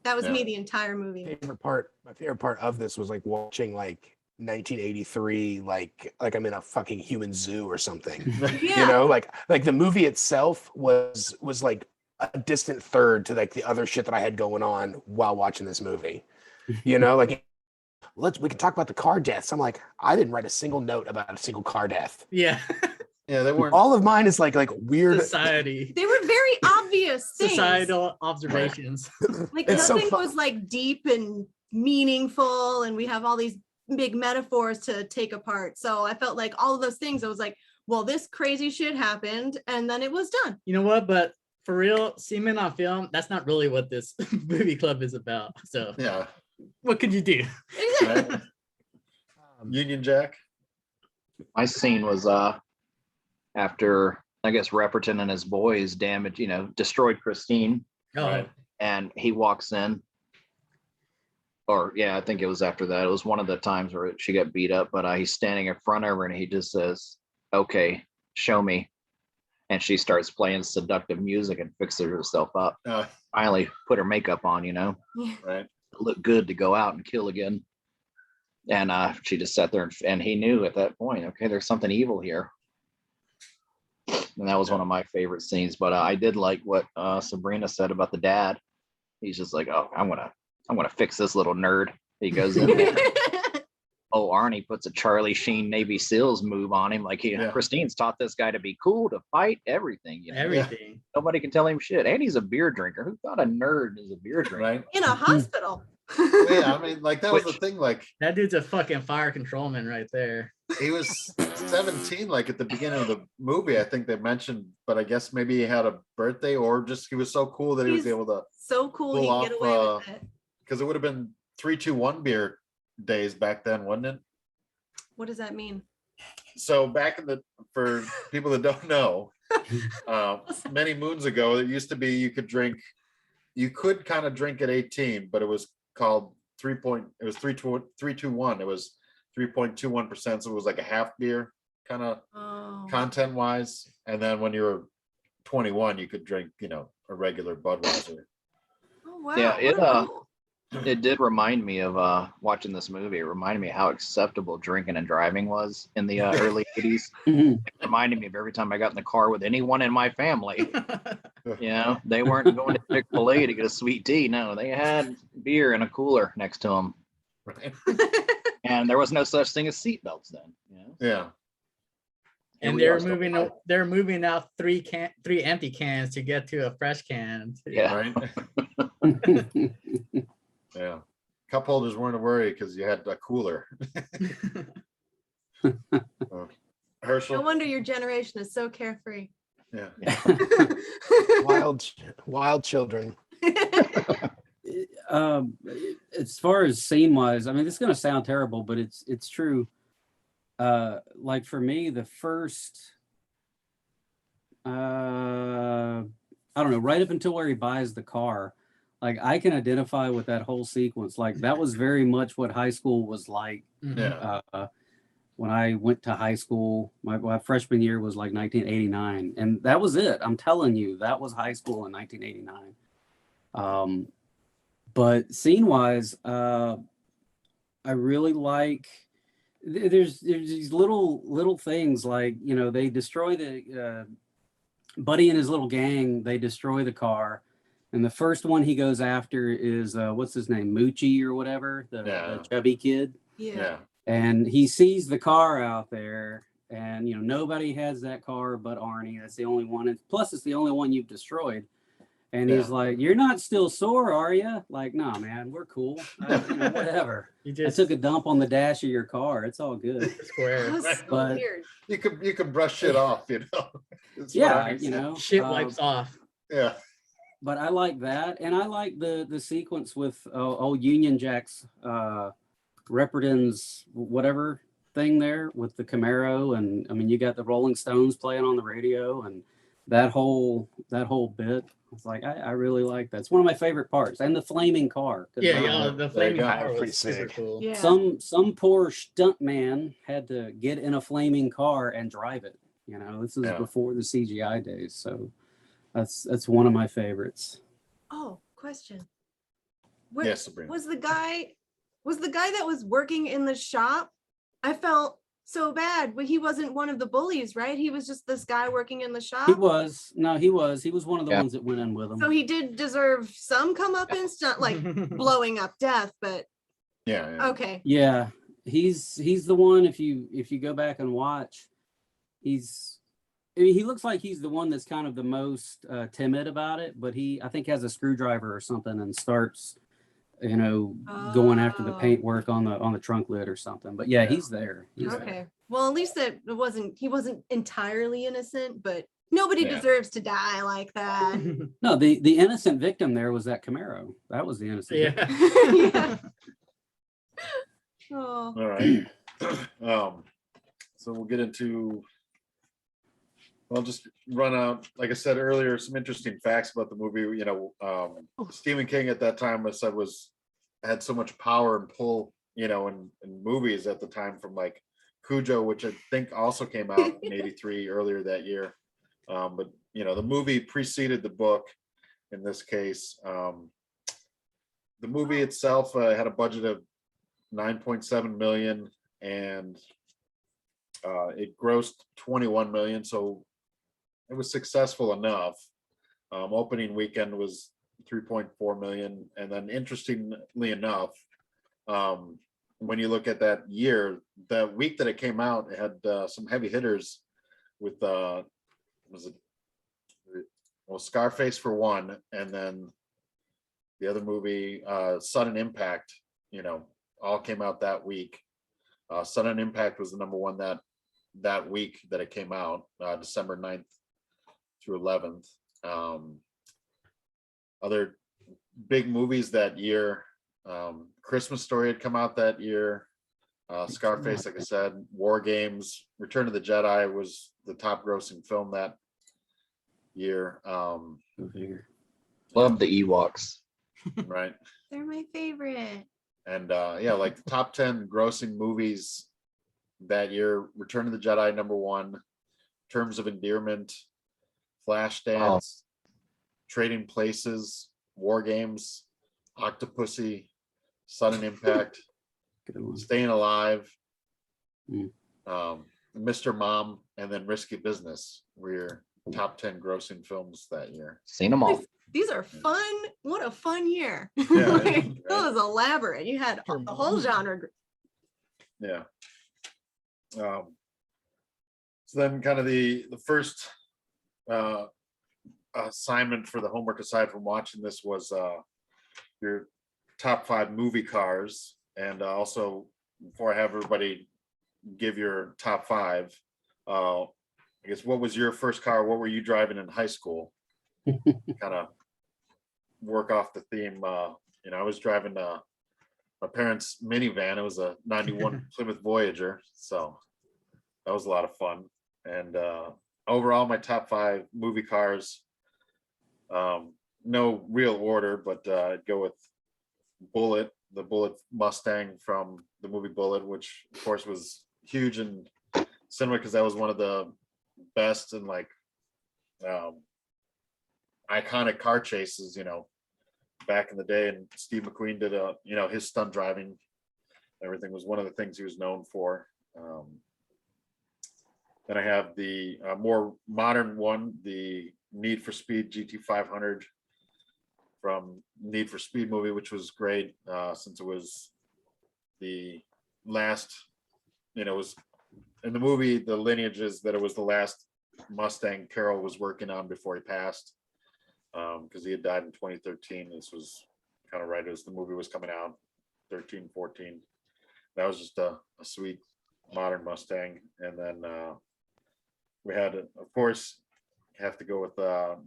That was me the entire movie. My favorite part of this was like watching like 1983, like I'm in a fucking human zoo or something. Yeah. Like the movie itself was like a distant third to like the other shit that I had going on while watching this movie. Like we can talk about the car deaths. I'm like, I didn't write a single note about a single car death. Yeah. Yeah, they weren't. All of mine is like weird Society. They were very obvious things. Societal observations. Like, It's so nothing fu- was like deep and meaningful, and we have all these big metaphors to take apart. So I felt like all of those things, I was like, well, this crazy shit happened, and then it was done. You know what? But for real, Seamen on film, that's not really what this movie club is about. So Yeah. what could you do? Right? Union Jack. My scene was after, I guess, Repperton and his boys destroyed Christine, Oh, Right. and he walks in. Or yeah, I think it was after that. It was one of the times where she got beat up, but he's standing in front of her and he just says, "Okay, show me." And she starts playing seductive music and fixes herself up. Finally put her makeup on, Right. look good to go out and kill again. And she just sat there and he knew at that point, okay, there's something evil here. And that was one of my favorite scenes. But I did like what Sabrina said about the dad. He's just like, oh, I'm gonna fix this little nerd. He goes in there. Oh, Arnie puts a Charlie Sheen Navy SEALs move on him. Like Christine's taught this guy to be cool, to fight, everything. everything. Nobody can tell him shit. And he's a beer drinker. Who thought a nerd is a beer drinker? Right. In a hospital. Yeah, I mean, like that was the Which- thing. Like That dude's a fucking fire controlman right there. he was 17, like at the beginning of the movie, I think they mentioned, but I guess maybe he had a birthday or just he was so cool that he was He's able to, So cool, Pull he off, can get away with it. because it would have been 3-2-1 beer days back then, wasn't it? What does that mean? So back for people that don't know, many moons ago, it used to be you could kind of drink at 18, but it was called 3-2-1. It was 3.21%. So it was like a half beer kind of Oh. content wise. And then when you were 21, you could drink, a regular Budweiser. Oh, wow. Yeah, what a rule. It did remind me of watching this movie. It reminded me how acceptable drinking and driving was in the early 80s. Mhm. It reminded me of every time I got in the car with anyone in my family. You know, they weren't going to Chick-fil-A to get a sweet tea. No, they had beer in a cooler next to them. Right. And there was no such thing as seatbelts then. You know? Yeah. Here And we they're are still moving alive. they're moving out three empty cans to get to a fresh can. Yeah. Right. Yeah. Cup holders weren't a worry because you had a cooler. Herschel. No wonder your generation is so carefree. Yeah. Wild children. um, as far as scene wise, I mean, it's going to sound terrible, but it's true. Like for me, the first, I don't know, right up until where he buys the car, like I can identify with that whole sequence. Like that was very much what high school was like. Yeah. When I went to high school, my freshman year was like 1989, and that was it. I'm telling you, that was high school in 1989. But scene wise, I really like. There's these little things like, you know, they destroy the Buddy and his little gang. They destroy the car, and the first one he goes after is what's his name, Moochie or whatever, the chubby kid. Yeah. And he sees the car out there, and you know nobody has that car but Arnie. That's the only one, and plus it's the only one you've destroyed. And he's like, "You're not still sore, are you?" Like, "No, man, we're cool. You know, whatever. You I just took a dump on the dash of your car. It's all good." square. That was so But- weird. You could brush shit off, you know. That's what Yeah, I you said. know, Shit wipes off. Yeah. but I like that, and I like the sequence with old Union Jack's Repperton's whatever thing there with the Camaro, and I mean you got the Rolling Stones playing on the radio, and that whole bit. It's like I really like that. It's one of my favorite parts, and the flaming car. 'Cause, Yeah, yeah, the there you flaming go. car Pretty was super sick. cool. Yeah. Some poor stunt man had to get in a flaming car and drive it. You know, this is Yeah. before the CGI days, so that's one of my favorites. Oh, question. Where, Yes, Sabrina. was the guy that was working in the shop? I felt so bad, but he wasn't one of the bullies, right? He was just this guy working in the shop. He was one of the Yeah. ones that went in with him. So he did deserve some comeuppance, not like blowing up death, but Yeah. okay. Yeah, he's the one. If you go back and watch, I mean, he looks like he's the one that's kind of the most timid about it, but I think has a screwdriver or something and starts, you know, going after the Oh. paint work on the trunk lid or something. But yeah, Yeah. he's there. He's there. Okay. Well, at least that he wasn't entirely innocent, but nobody Yeah. deserves to die like that. No, the innocent victim there was that Camaro. That was the innocent victim. Yeah. Yeah. Oh. All right. So we'll get into. I'll just run out, like I said earlier, some interesting facts about the movie. You know, Stephen King at that time had so much power and pull, you know, in movies at the time, from like Cujo, which I think also came out in '83 earlier that year. But you know, the movie preceded the book in this case. The movie itself had a budget of 9.7 million, and it grossed 21 million, so it was successful enough. Opening weekend was 3.4 million, and then interestingly enough, when you look at that year, the week that it came out, it had some heavy hitters with Scarface for one, and then the other movie, Sudden Impact, you know, all came out that week. Sudden Impact was the number one that week that it came out, December 9th through 11th. Other big movies that year, Christmas Story had come out that year. Scarface, like I said, War Games, Return of the Jedi was the top grossing film that year. Go figure. Love the Ewoks. Right. They're my favorite. And yeah, like the top 10 grossing movies that year, Return of the Jedi, number one, Terms of Endearment, Flashdance, Trading Places, War Games, Octopussy, Sudden Impact, Good one. Staying Alive, Mm. Mr. Mom, and then Risky Business were your top 10 grossing films that year. Seen them all. These are fun. What a fun year. Yeah, Like, right. that was elaborate. You had the whole genre. Yeah. So then kind of the first assignment for the homework aside from watching this was your top 5 movie cars. And also, before I have everybody give your top 5, I guess, what was your first car? What were you driving in high school? Kind of work off the theme. I was driving my parents' minivan. It was a 91 Plymouth Voyager. So that was a lot of fun. And overall, my top 5 movie cars, no real order, but I'd go with Bullet, the Bullet Mustang from the movie Bullet, which of course was huge in cinema because that was one of the best and like iconic car chases, back in the day. And Steve McQueen did his stunt driving, everything was one of the things he was known for. Then I have the more modern one, the Need for Speed GT500 from Need for Speed movie, which was great since it was the last, it was in the movie, the lineage is that it was the last Mustang Carroll was working on before he passed, because he had died in 2013. This was kind of right as the movie was coming out, 13, 14. That was just a sweet modern Mustang. And then we had, of course, have to go with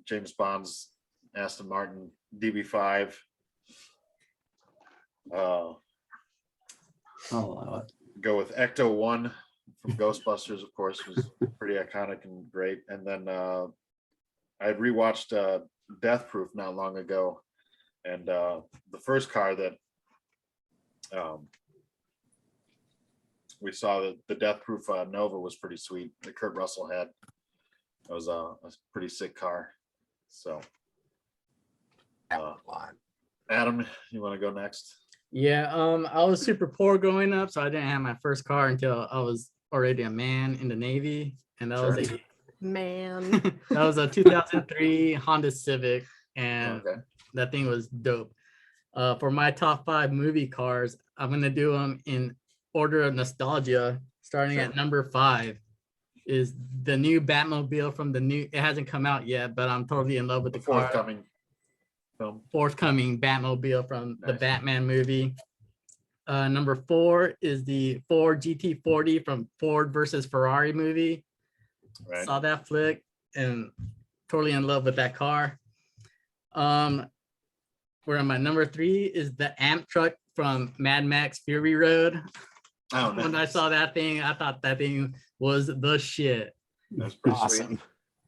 James Bond's Aston Martin DB5. I'll allow it. Go with Ecto 1 from Ghostbusters, of course, was pretty iconic and great. And then I had rewatched Death Proof not long ago, and the first car that we saw, the Death Proof Nova, was pretty sweet. That Kurt Russell had. It was a pretty sick car. So, Adam, you want to go next? Yeah, I was super poor growing up, so I didn't have my first car until I was already a man in the Navy, and that was Man. that was a 2003 Honda Civic, and Okay. that thing was dope. For my top 5 movie cars, I'm gonna do them in order of nostalgia. Starting Sure. at number 5 is the new Batmobile from the new. It hasn't come out yet, but I'm totally in love with The the car. forthcoming film. Forthcoming Batmobile from the Nice. Batman movie. Number 4 is the Ford GT40 from Ford versus Ferrari movie. Right. Saw that flick and totally in love with that car. Where am I? Number 3 is the Amp truck from Mad Max Fury Road. Oh, When I nice. saw that thing, I thought that thing was the shit. That's pretty sweet.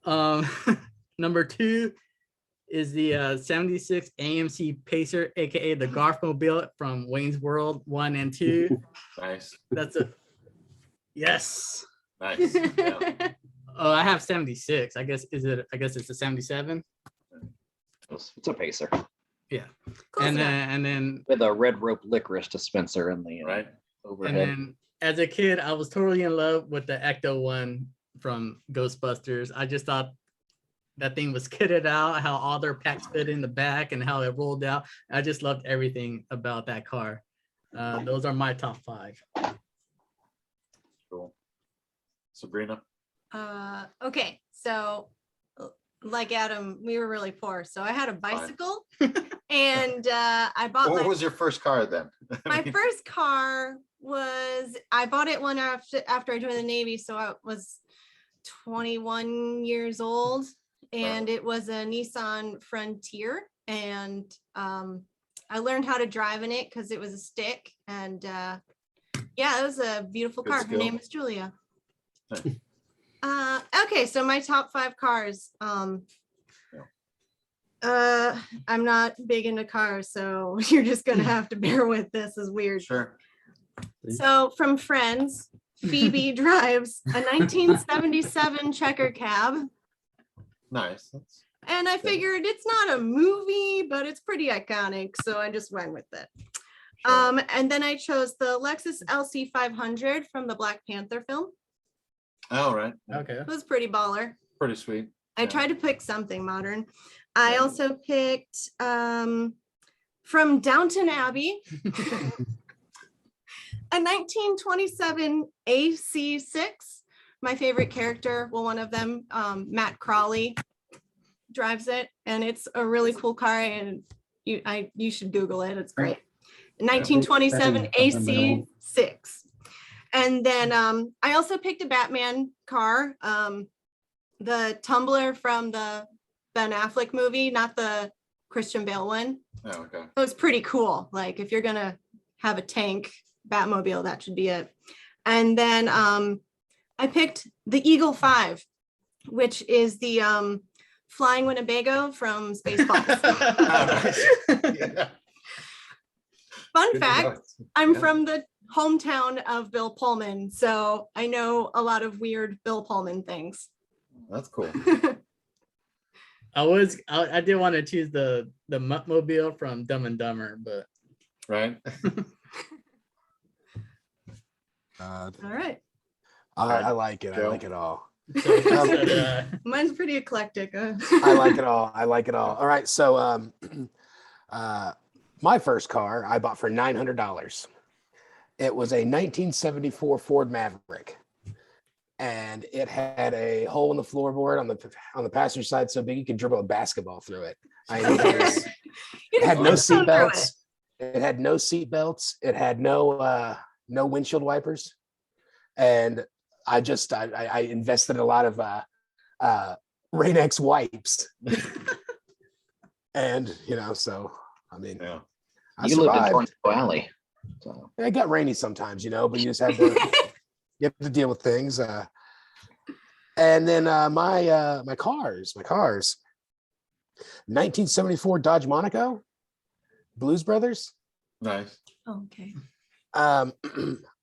Awesome. Number 2 is the 76 AMC Pacer, aka the Garfmobile from Wayne's World 1 and 2. Nice. That's a yes. Nice. Yeah. Oh, I have 76. I guess it's a 77. It's a Pacer Yeah. Close And enough. then with a red rope licorice dispenser in the Right. overhead. and then as a kid, I was totally in love with the Ecto one from Ghostbusters. I just thought that thing was kitted out, how all their packs fit in the back and how it rolled out. I just loved everything about that car. Those are my top 5. Cool. Sabrina. Okay, so like Adam, we were really poor, so I had a bicycle, and I bought What was your first car then? my first car was, I bought it one after I joined the Navy, so I was 21 years old, and it was a Nissan Frontier, and I learned how to drive in it because it was a stick, and yeah, it was a beautiful Good car. Her skill. name is Julia. Nice. Okay, so my top 5 cars. I'm not big into cars, so you're just gonna have to bear with this. Is weird. Sure. So from Friends, Phoebe drives a 1977 checker cab, Nice. That's and I figured it's not a movie, but it's pretty iconic, so I just went with it. And then I chose the Lexus LC 500 from the Black Panther film. All right. Okay. It was pretty baller. Pretty sweet. I Yeah. tried to pick something modern. I Yeah. also picked from Downton Abbey, a 1927 AC6. My favorite character, well, one of them, Matt Crawley, drives it, and it's a really cool car. And you should Google it. It's great. 1927 AC6. And then I also picked a Batman car, the Tumbler from the Ben Affleck movie, not the Christian Bale one. Oh, okay. It was pretty cool. Like if you're gonna have a tank Batmobile, that should be it. And then I picked the Eagle 5, which is the Flying Winnebago from Spaceballs. Yeah. Fun Good to fact, know. I'm Yeah. from the hometown of Bill Pullman, so I know a lot of weird Bill Pullman things. That's cool. I did want to choose the Muttmobile from Dumb and Dumber, but Right. All right. I like it. I Joe? like it all. so, Mine's pretty eclectic. I like it all. I like it all. All right. So my first car I bought for $900. It was a 1974 Ford Maverick. And it had a hole in the floorboard on the passenger side so big you could dribble a basketball through it. It had no seat belts. It had no seat belts. It had no windshield wipers. And I invested a lot of Rain-X wipes. And so I mean, Yeah. I You lived in survived. Tornado Alley. So It got rainy sometimes, but you just had to you have to deal with things. And then my cars, 1974 Dodge Monaco, Blues Brothers. Nice. Okay. I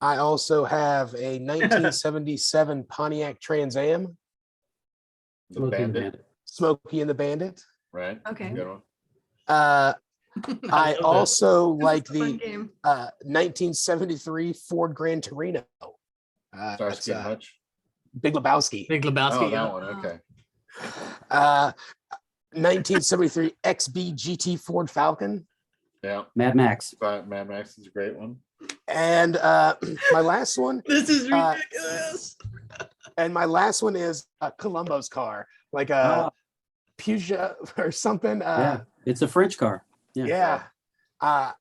also have a 1977 Pontiac Trans Am, The Bandit. Smokey and the Bandit. Right. Okay. Good one. I also like Fun the game. 1973 Ford Gran Torino. Starsky and Hutch. Big Lebowski. Big Lebowski. Oh, yeah. that one. Okay. 1973 XB GT Ford Falcon. Yeah. Mad Max. But Mad Max is a great one. And my last one, This is ridiculous. and my last one is Columbo's car, like a Peugeot or something. Yeah, it's a French car. Yeah. I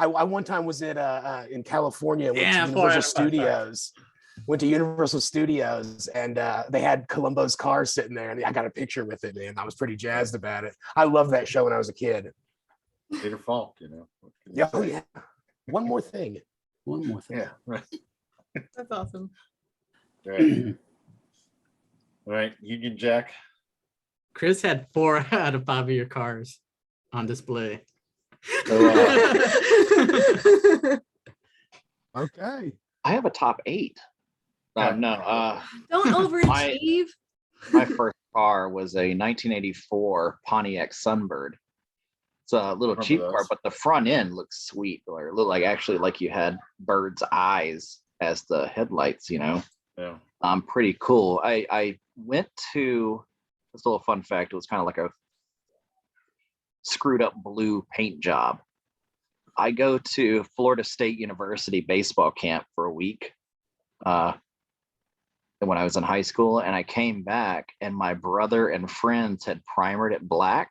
one time was in California, went Yeah, to Universal 4 Studios. Went to Universal Studios, and they had Columbo's car sitting there, and I got a picture with it, man. I was pretty jazzed about it. I loved that show when I was a kid. Peter Falk, What can you Yeah, oh say? yeah. One more thing. One more thing. Yeah. Right. That's awesome. Right. Right. Union Jack. Chris had 4 out of 5 of your cars on display. So, Okay. I have a top 8. No. Don't overachieve. My first car was a 1984 Pontiac Sunbird. It's a little Remember cheap car, those. but the front end looks sweet, or it looked like you had bird's eyes as the headlights. Yeah. Pretty cool. I went to this little fun fact. It was kind of like a screwed up blue paint job. I go to Florida State University baseball camp for a week. When I was in high school, and I came back, and my brother and friends had primered it black,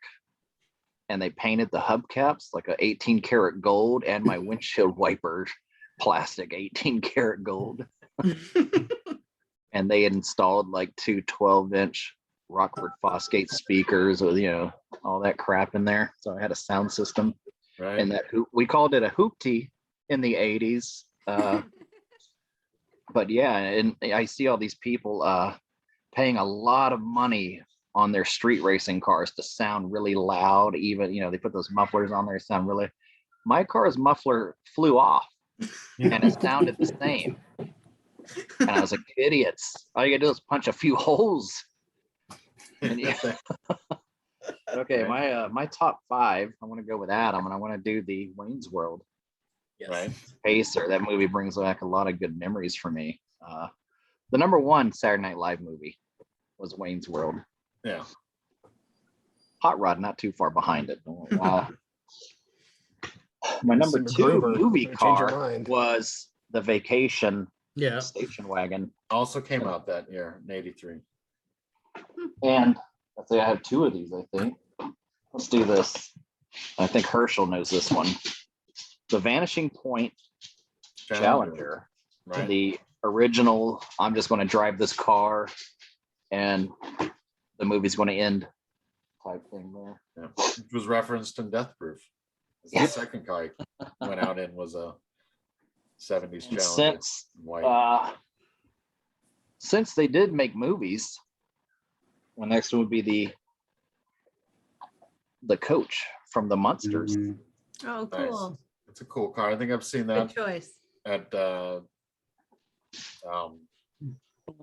and they painted the hubcaps like a 18 karat gold, and my windshield wipers plastic 18 karat gold. And they had installed like 2 12-inch Rockford Fosgate speakers with all that crap in there. So I had a sound system, Right. and that we called it a hoopty in the 80s. But yeah, and I see all these people paying a lot of money on their street racing cars to sound really loud. Even they put those mufflers on there, sound really. My car's muffler flew off, and it sounded the same. And I was like, idiots! All you gotta do is punch a few holes. And yeah. Okay, my top 5. I want to go with Adam, and I want to do the Wayne's World. Yes. Right. Pacer. That movie brings back a lot of good memories for me. The number one Saturday Night Live movie was Wayne's World. Yeah. Hot Rod not too far behind it. My number Some two MacGruber, movie gonna change your car mind. was the Vacation Yeah. station wagon. Also came out that year in '83. And let's say I have two of these, I think. Let's do this. I think Herschel knows this one. The Vanishing Point Challenger. Right. The original, I'm just going to drive this car and the movie's going to end type thing there. Yeah. It was referenced in Death Proof. The Yeah. second car he went out in was a 70s And Challenger. White. Since they did make movies, the next one would be the Coach from the Munsters. Mhm. Oh, Nice. cool. It's a cool car. I think I've seen Good that choice. at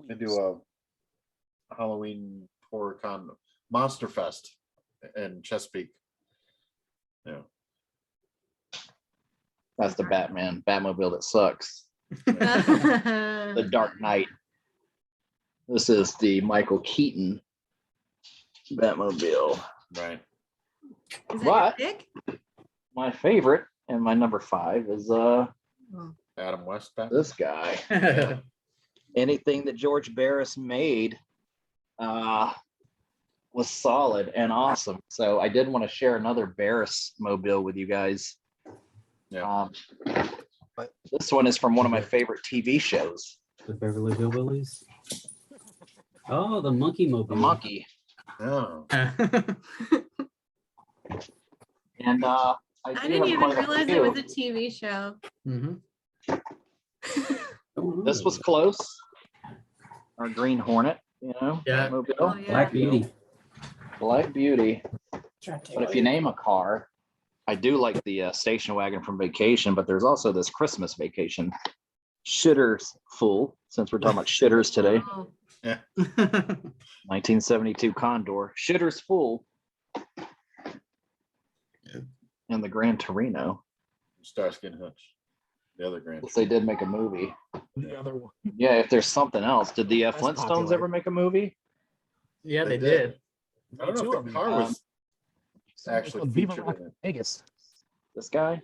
they do a Halloween horror con Monster Fest in Chesapeake. Yeah. That's the Batmobile that sucks. Yeah. The Dark Knight. This is the Michael Keaton Batmobile. Right. Is that But- your pick? My favorite and my number 5 is Adam West Batman. this guy. Anything that George Barris made was solid and awesome. So I did want to share another Barris mobile with you guys. Yeah. This one is from one of my favorite TV shows, The Beverly Hillbillies. Oh, the Monkey Mobile. The Monkey. Oh. And I do didn't have even quite a realize few. it was a TV show. Mhm. This was close. Our Green Hornet, Yeah. Mobile. Oh, yeah. Black Beauty. Black Beauty. But if you name a car, I do like the station wagon from Vacation, but there's also this Christmas Vacation. Shitter's Full, since we're talking about shitters today. Oh, 1972 Condor. Shitter's Full. And the Gran Torino. Starsky and Hutch. The other grand. They did make a movie. The other one. Yeah, if there's something else. Did the That's Flintstones popular. ever make a movie? Yeah, They they did. did. I don't know Two if of the them. car was Something actually called Viva featured Las in it. Vegas. This guy?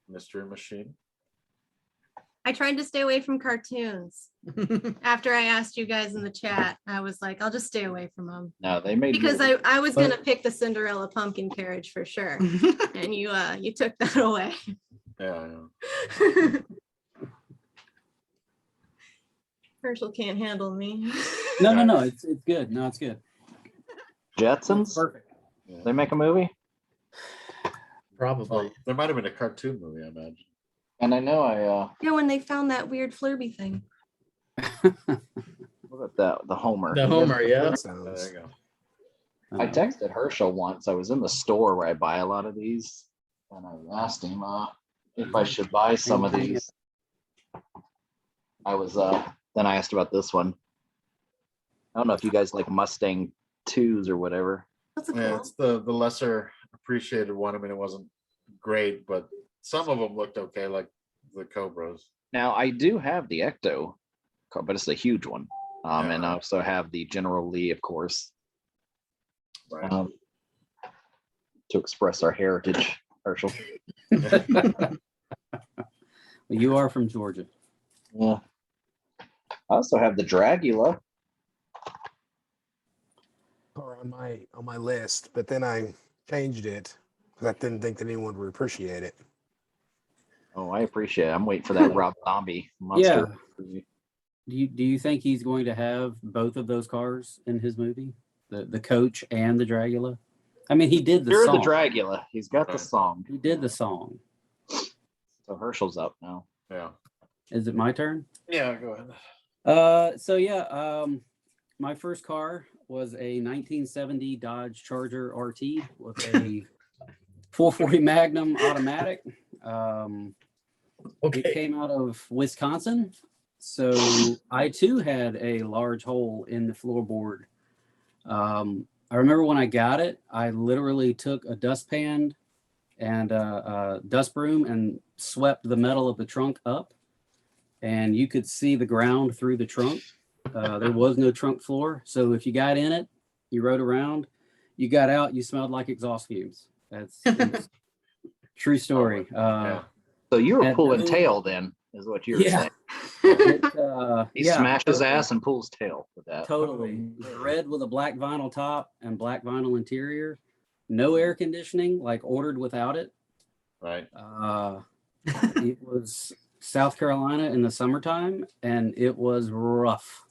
Mystery Machine. I tried to stay away from cartoons. After I asked you guys in the chat, I was like, I'll just stay away from them. No, they made Because movies. I was gonna pick the Cinderella pumpkin carriage for sure. And you took that away. Yeah. Herschel can't handle me. No. It's good. No, it's good. Jetsons. Perfect. Yeah. They make a movie, Probably. Well, there might have been a cartoon movie, I imagine. and I know Yeah, when they found that weird Flurby thing. what about that? The Homer. The Homer, yeah. There Flintstones. you go. I texted Herschel once. I was in the store where I buy a lot of these, and I asked him if I should buy some of these. I was then I asked about this one. I don't know if you guys like Mustang 2s or whatever. That's a Yeah, cool. it's the lesser appreciated one. I mean, it wasn't great, but some of them looked okay, like the Cobras. Now I do have the Ecto car, but it's a huge one. And I also have the General Lee, of course, Right. to express our heritage, Herschel. You are from Georgia. Yeah. I also have the Dragula. Car on my list, but then I changed it because I didn't think that anyone would appreciate it. Oh, I appreciate it. I'm waiting for that Rob Zombie monster. Do you think he's going to have both of those cars in his movie? The Coach and the Dragula? I mean, he did the You're song. the Dragula. He's got the Right. song. He did the song. So Herschel's up now. Yeah. Is it my turn? Yeah, go ahead. My first car was a 1970 Dodge Charger RT with a 440 Magnum automatic. It came out of Wisconsin. So I too had a large hole in the floorboard. I remember when I got it, I literally took a dustpan and dust broom and swept the metal of the trunk up, and you could see the ground through the trunk. There was no trunk floor, so if you got in it, you rode around. You got out, you smelled like exhaust fumes. It's true story. So you were at pulling no- tail then, is what you were Yeah. saying. He smashed his totally. ass and pulls tail with that. Totally. Red with a black vinyl top and black vinyl interior. No air conditioning, like ordered without it. Right. It was South Carolina in the summertime, and it was rough.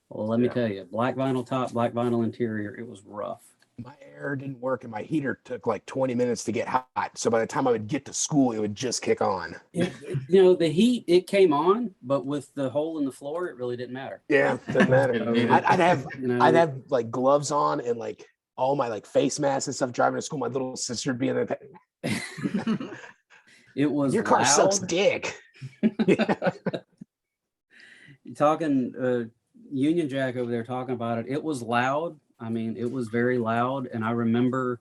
Well, let me tell you, black vinyl top, black vinyl interior, it was rough. My air didn't work, and my heater took like 20 minutes to get hot. So by the time I would get to school, it would just kick on. The heat, it came on, but with the hole in the floor, it really didn't matter. Yeah, doesn't matter. Didn't need it. I'd have I'd have like gloves on and like all my like face masks and stuff driving to school. My little sister would be in there. It was Your car loud. sucks dick. Talking Union Jack over there talking about it. It was loud. I mean, it was very loud, and I remember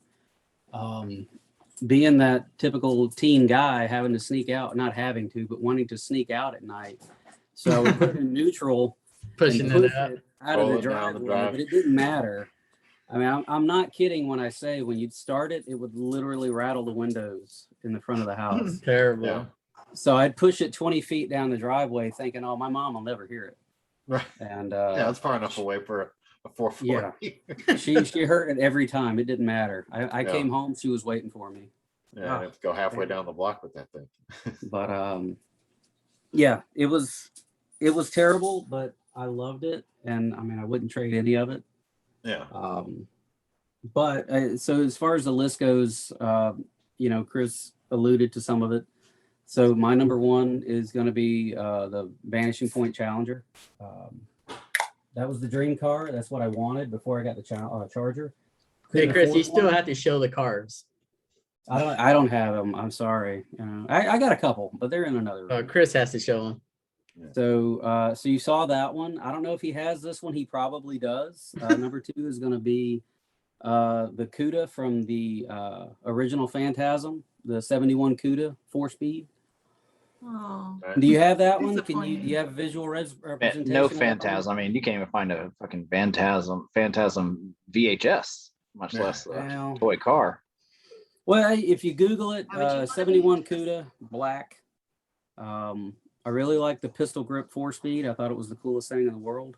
being that typical teen guy having to sneak out, not having to, but wanting to sneak out at night. So I would put it in neutral, Pushing and it push out. out of the Roll it down the driveway, drive. but it didn't matter. I mean, I'm not kidding when I say when you'd start it, it would literally rattle the windows in the front of the house. Terrible. Yeah. So I'd push it 20 feet down the driveway thinking, oh, my mom will never hear it. Right. And Yeah, that's far enough away for a 440. she heard it every time. It didn't matter. I Yeah. came home, she was waiting for me. Yeah, I have to go halfway down the block with that thing. But yeah, it was terrible, but I loved it, and I mean, I wouldn't trade any of it. Yeah. But so as far as the list goes, Chris alluded to some of it. So my number one is going to be the Vanishing Point Challenger. That was the dream car. That's what I wanted before I got the Charger. Hey, Couldn't Chris, you afford still one. have to show the carbs. I don't have them. I'm sorry. I got a couple, but they're in another room. Chris has to show them. So you saw that one. I don't know if he has this one. He probably does. Number two is going to be the CUDA from the original Phantasm, the 71 CUDA 4-speed. Oh, Do you have that one? Do Disappointing. you have a visual representation? No of that one? Phantasm. I mean, you can't even find a fucking Phantasm VHS, much less a Well, toy car. well, if you Google it, Why would you want 71 VHS? CUDA black. I really like the pistol grip 4-speed. I thought it was the coolest thing in the world.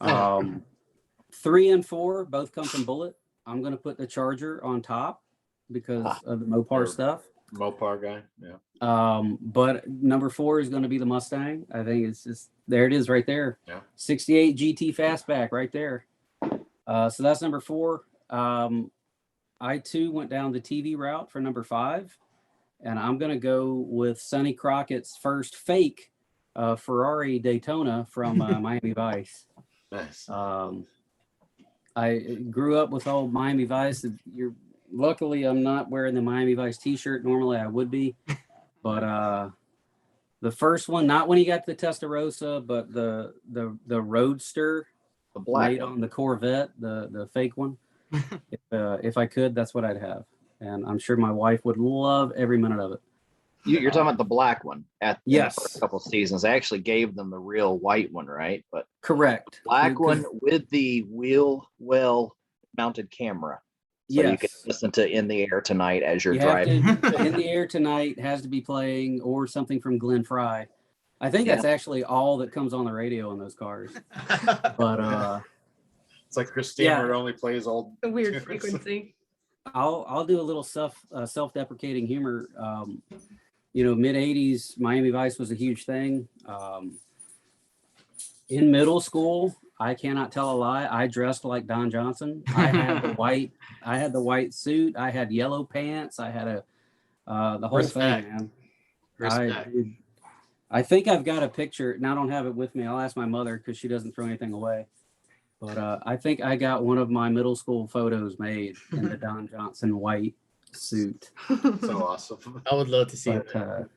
3 and 4 both come from Bullet. I'm going to put the Charger on top because of the Mopar stuff. Mopar guy. Yeah. But number 4 is going to be the Mustang. I think it's just there. It is right there. Yeah. 68 GT fastback right there. So that's number 4. I too went down the TV route for number 5, and I'm going to go with Sonny Crockett's first fake Ferrari Daytona from Miami Vice. Nice. I grew up with old Miami Vice. Luckily, I'm not wearing the Miami Vice T-shirt. Normally, I would be, but the first one, not when he got the Testarossa, but the Roadster, The black made one. on the Corvette, the fake one. If I could, that's what I'd have, and I'm sure my wife would love every minute of it. You're talking about the black one in the Yes. first couple seasons. I actually gave them the real white one, right? But Correct. black Because- one with the wheel well mounted camera. So you can Yes. listen to In the Air Tonight as you're You have driving. to, In the Air Tonight has to be playing, or something from Glenn Fry. I think Yeah. that's actually all that comes on the radio in those cars. But It's like Christine Yeah. where it only plays old. a weird frequency. I'll do a little self-deprecating humor. Mid 80s Miami Vice was a huge thing. In middle school, I cannot tell a lie, I dressed like Don Johnson. I had the white suit, I had yellow pants, I had the whole Respect. thing, man. Respect. I think I've got a picture. Now I don't have it with me. I'll ask my mother because she doesn't throw anything away. But I think I got one of my middle school photos made in the Don Johnson white suit. So awesome. I would love to see But that.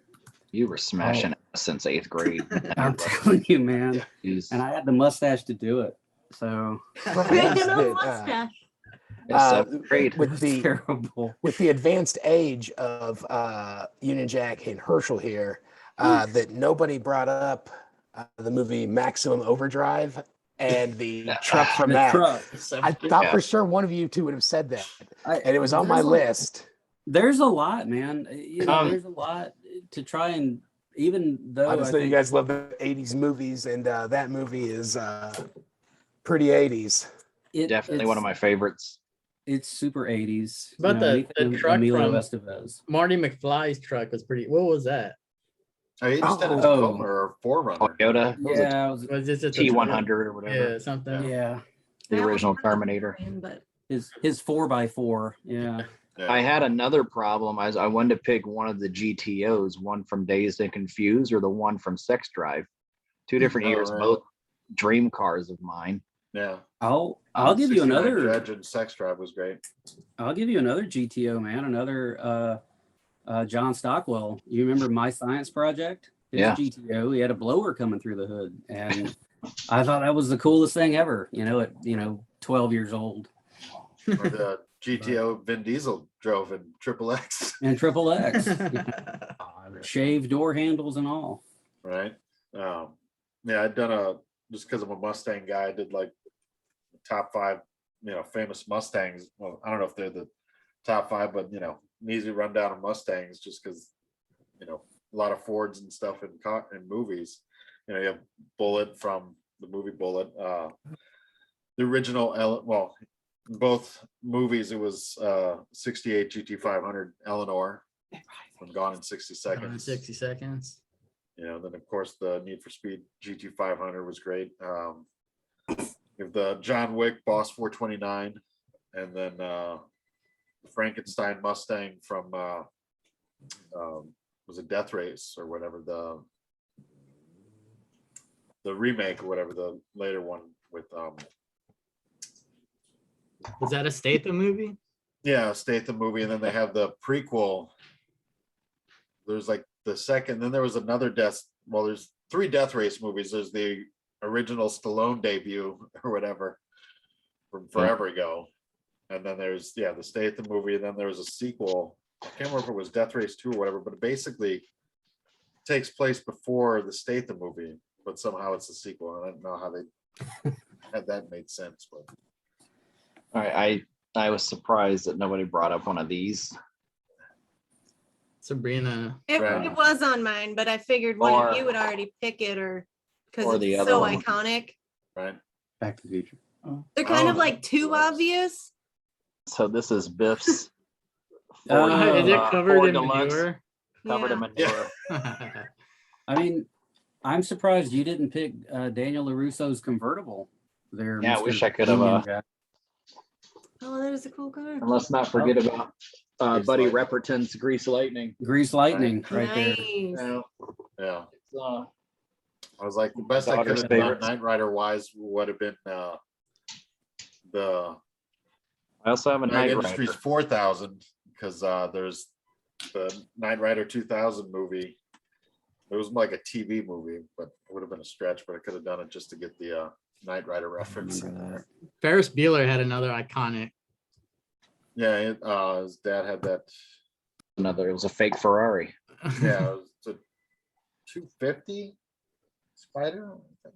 You were smashing ass since 8th grade. I'm telling you, man. Jeez. And I had the mustache to do it. So Well, You I know, did, mustache. It's great. with the Terrible. with the advanced age of Union Jack and Herschel here, that nobody brought up the movie Maximum Overdrive and the truck from The that. truck. I thought Yeah. for sure one of you two would have said that, I- and it was on my there's a- list. There's a lot, man. You know, Um, there's a lot to try and even though I just know you think- guys love the '80s movies, and that movie is pretty '80s. Definitely one of my favorites. It's super 80s. But the anything truck Emilio from- Estevez. Marty McFly's truck was pretty. What was that? He just had a Oh. Tacoma or a Forerunner. Toyota, what was it, Yeah, it was, Was this a T100 or whatever, Yeah, something. yeah. the I don't original remember Terminator. him, But His 4x4. Yeah. Yeah. I had another problem. I wanted to pick one of the GTOs, one from Dazed and Confused or the one from Sex Drive. Two different Oh, years, right. both dream cars of mine. Yeah. I'll give you 69 another Dredge and Sex Drive was great. I'll give you another GTO, man. Another John Stockwell. You remember My Science Project? His Yeah. GTO. He had a blower coming through the hood, and I thought that was the coolest thing ever. At 12 years old. Or the GTO Vin Diesel drove in Triple X, And Triple X, shaved door handles and all. right? Yeah, I'd done just because I'm a Mustang guy, I did like the top 5, famous Mustangs. Well, I don't know if they're the top 5, but an easy rundown of Mustangs, just because a lot of Fords and stuff in movies. You have Bullet from the movie Bullet, the original in both movies it was 68 GT500 Eleanor from Gone in 60 Seconds. 60 seconds. Then of course the Need for Speed GT500 was great. You have the John Wick Boss 429, and then the Frankenstein Mustang from was it Death Race or whatever, the remake or whatever, the later one with Was that a Statham movie? Statham movie, and then they have the prequel. There's like the second, then there was another there's 3 Death Race movies. There's the original Stallone debut or whatever from forever ago, and then there's the Statham movie, and then there was a sequel. I can't remember if it was Death Race 2 or whatever, but it basically takes place before the Statham movie, but somehow it's a sequel. And I don't know how they had that made sense, but All right, I was surprised that nobody brought up one of these. Sabrina. Right. it was on mine, but I figured one Or- of you would already pick it, or because or it's the other so one. iconic. right. Back to the Future. They're kind of Oh, like too yes. obvious. So this is Biff's. Oh, Is it covered Ford in Deluxe, manure? covered Yeah. in manure. I mean, I'm surprised you didn't pick Daniel LaRusso's convertible. There, Yeah, I Mr. wish I could have, Union Jack. Oh, that is a cool car. And let's not forget about Grease Buddy Lightning. Repperton's Grease Lightning. Grease Lightning, right there. Nice. Yeah, Yeah. it's, I was like, the best I could Daughter's have done favorite. Knight Rider wise would have been the I also have a Mag Night Industries Rider. 4000, because there's the Knight Rider 2000 movie. It was like a TV movie, but it would have been a stretch, but I could have done it just to get the Knight Rider reference. Remember that. Ferris Bueller had another iconic. Yeah, his dad had that. It was a fake Ferrari. Yeah, it was a 250 Spider, I think.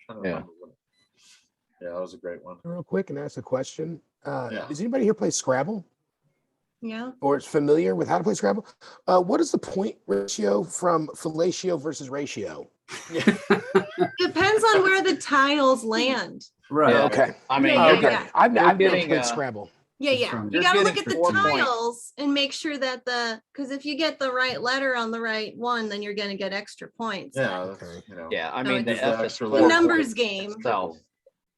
Trying to Yeah. remember what yeah, that was a great one. Real quick, and ask a question. Yeah. Does anybody here play Scrabble Yeah. or is familiar with how to play Scrabble? What is the point ratio from fellatio versus ratio? Depends on where the tiles land. Right. Yeah. Okay. I mean, Yeah, you're yeah, getting- yeah. I've You're never getting, played Scrabble. Yeah, It's yeah. from- You You're gotta look getting at the 4 points. tiles and make sure that because if you get the right letter on the right one, then you're gonna get extra points. Yeah, that's, Okay. yeah, I No, mean, the it's F the is extra 4 The letter. numbers points game. itself.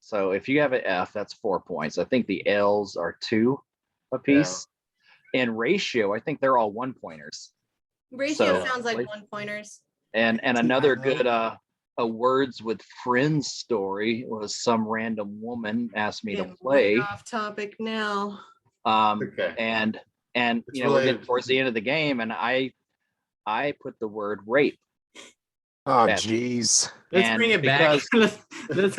So if you have an F, that's 4 points. I think the L's are 2 apiece. And ratio, I think they're all 1-pointers. Ratio So- sounds like 1-pointers. And another good a words with friends story was some random woman asked me Yeah, to play. we're off topic now. Okay. And It's we're related. getting towards the end of the game, and I put the word rape. Oh, Yeah. geez. Let's And bring it back. because- let's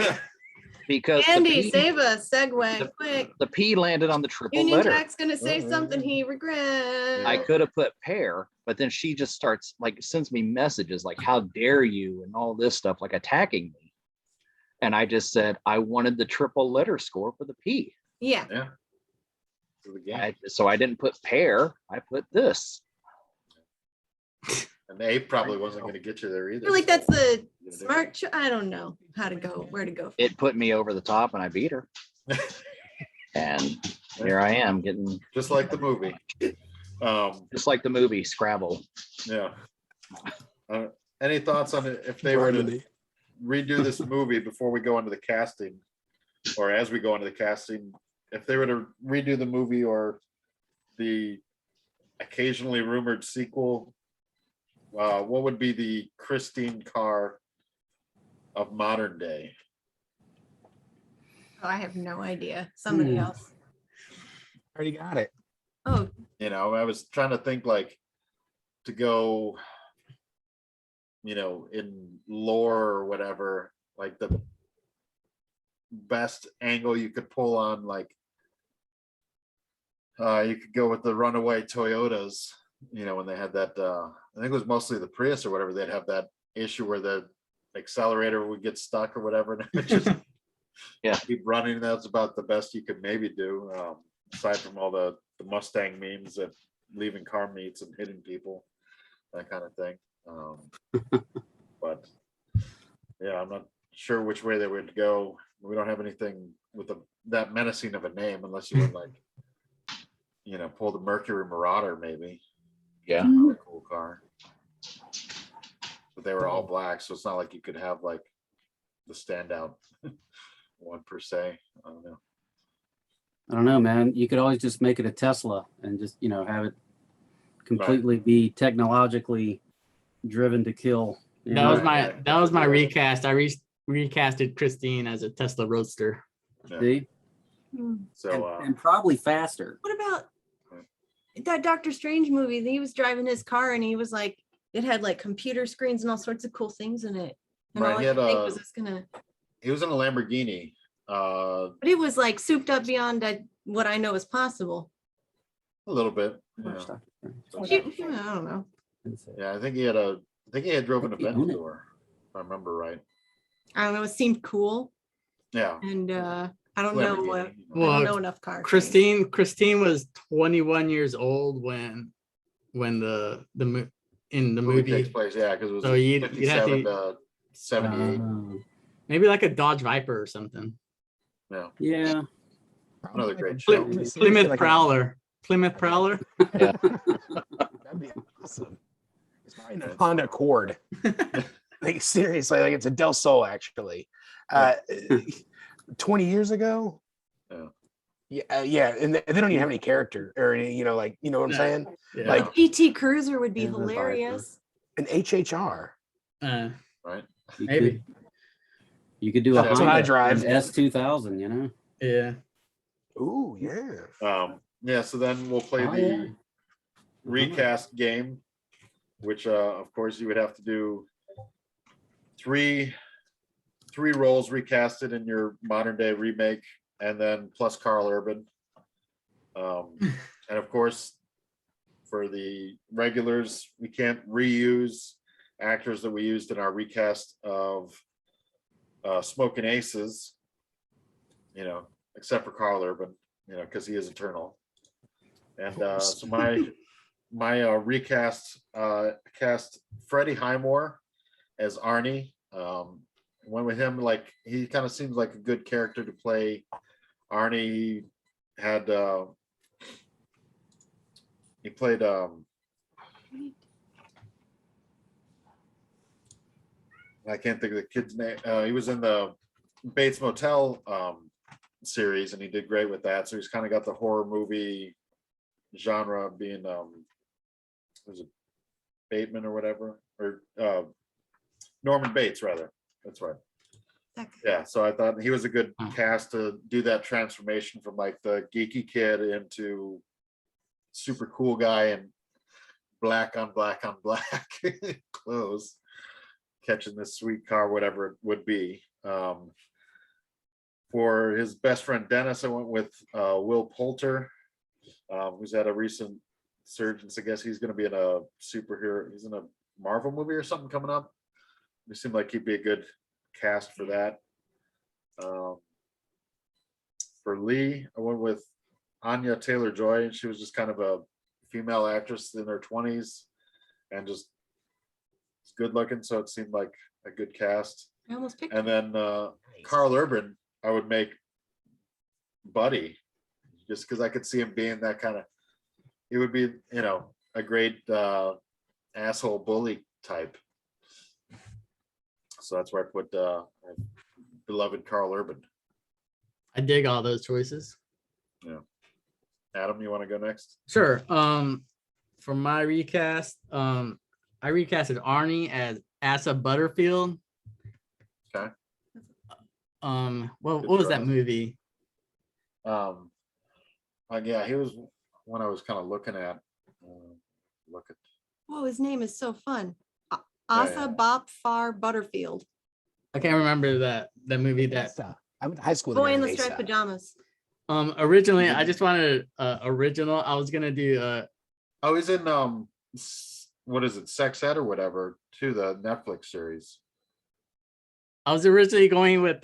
because Andy, save us. Segue, quick. the P landed on the triple Union letter. Jack's gonna say something he regrets. I could have put pear, but then she just starts like sends me messages like, how dare you, and all this stuff, like attacking me. And I just said I wanted the triple letter score for the P. Yeah. Yeah. To the game. So I didn't put pear, I put this. And the A probably wasn't going to get you there I either. feel like that's the so- smart. I don't know how to go, where to go. It put me over the top and I beat her. And here I am getting Just like the movie. just like the movie Scrabble. Yeah. Any thoughts on it if they were to Harmony. redo this movie before we go into the casting, or as we go into the casting, if they were to redo the movie or the occasionally rumored sequel, what would be the Christine Carr of modern day? Oh, I have no idea. Somebody else. Already got it. Oh, You know, I was trying to think like to go, you know, in lore or whatever, like the best angle you could pull on, like you could go with the runaway Toyotas, you know, when they had that I think it was mostly the Prius or whatever, they'd have that issue where the accelerator would get stuck or whatever, and it would just keep running. That's about the best you could maybe do, aside from all the Mustang memes that leaving car meets and hitting people, that kind of thing. But yeah, I'm not sure which way they would go. We don't have anything with that menacing of a name, unless you would like, you know, pull the Mercury Marauder maybe. Yeah. A cool car. But they were all black, so it's not like you could have like the standout one per se. I don't know. I don't know, man. You could always just make it a Tesla and just, you know, have it completely be technologically driven to kill. You That know? was my recast. I recasted Christine as a Tesla Roadster. Yeah. See? So And probably faster. what about that Doctor Strange movie? He was driving his car and he was like, it had like computer screens and all sorts of cool things in it. And Right, all I he had could think a- was it's gonna, he was in a Lamborghini. but it was like souped up beyond what I know is possible. A little bit. First Yeah. Doctor I don't know. Strange. Yeah, I think he had driven a He owned it. Aventador, if I remember right. I don't know. It seemed cool. Yeah. And I don't know Lamborghini, what, you know. I Well, don't know enough cars. Christine was 21 years old when in the Movie movie. takes place, yeah, because it was So you'd have 57 to- to 78. Maybe like a Dodge Viper or something. Yeah. Yeah. Another great show. Plymouth Prowler. Plymouth Prowler. That'd be awesome. It's probably a Honda Accord. Like seriously, like it's a Del Sol actually. 20 years ago. Yeah. Yeah, and they don't even have any character or any, you know, like, you know what I'm Yeah. saying? Yeah. Like GT Cruiser would be And the Viper. hilarious. an HHR. Right. You Maybe. You could do a That's what I Honda drive. S2000, you know? Yeah. Ooh, yeah. Yeah, so then we'll play Oh, the yeah. recast game, which of course you would have to do three roles recasted in your modern day remake, and then plus Carl Urban. And of course, for the regulars, we can't reuse actors that we used in our recast of Smoking Aces, you know, except for Carl Urban, you know, because he is eternal. And so my recast cast Freddie Highmore as Arnie. Went with him, like he kind of seems like a good character to play Arnie. He played I can't think of the kid's name. He was in the Bates Motel series, and he did great with that. So he's kind of got the horror movie genre, being was it Bateman or whatever, or Norman Bates rather. That's right. Yeah, so I thought he was a good cast to do that transformation from like the geeky kid into super cool guy and black on black on black clothes, catching this sweet car, whatever it would be. For his best friend Dennis, I went with Will Poulter, who's had a recent surgeons. I guess he's going to be in a superhero. He's in a Marvel movie or something coming up. It seemed like he'd be a good cast for that. For Lee, I went with Anya Taylor-Joy, and she was just kind of a female actress in her 20s and just good looking, so it seemed like a good cast. I almost picked And then Carl Urban, I would make Buddy, just because I could see him being that kind of. He would be, a great asshole bully type. So that's where I put beloved Carl Urban. I dig all those choices. Yeah. Adam, you want to go next? Sure. For my recast, I recasted Arnie as Asa Butterfield. Okay. What Good was that choice. movie? Yeah, he was one I was kind of looking at. Look at. Oh, his name is so fun. Yeah, Asa yeah. Bop Far Butterfield. I can't remember that movie. That Mesa. I went to high school. Boy in in the Mesa. striped pajamas. Originally I just wanted original. I was gonna do Oh, he's in what is it, Sex Ed or whatever, too, the Netflix series. I was originally going with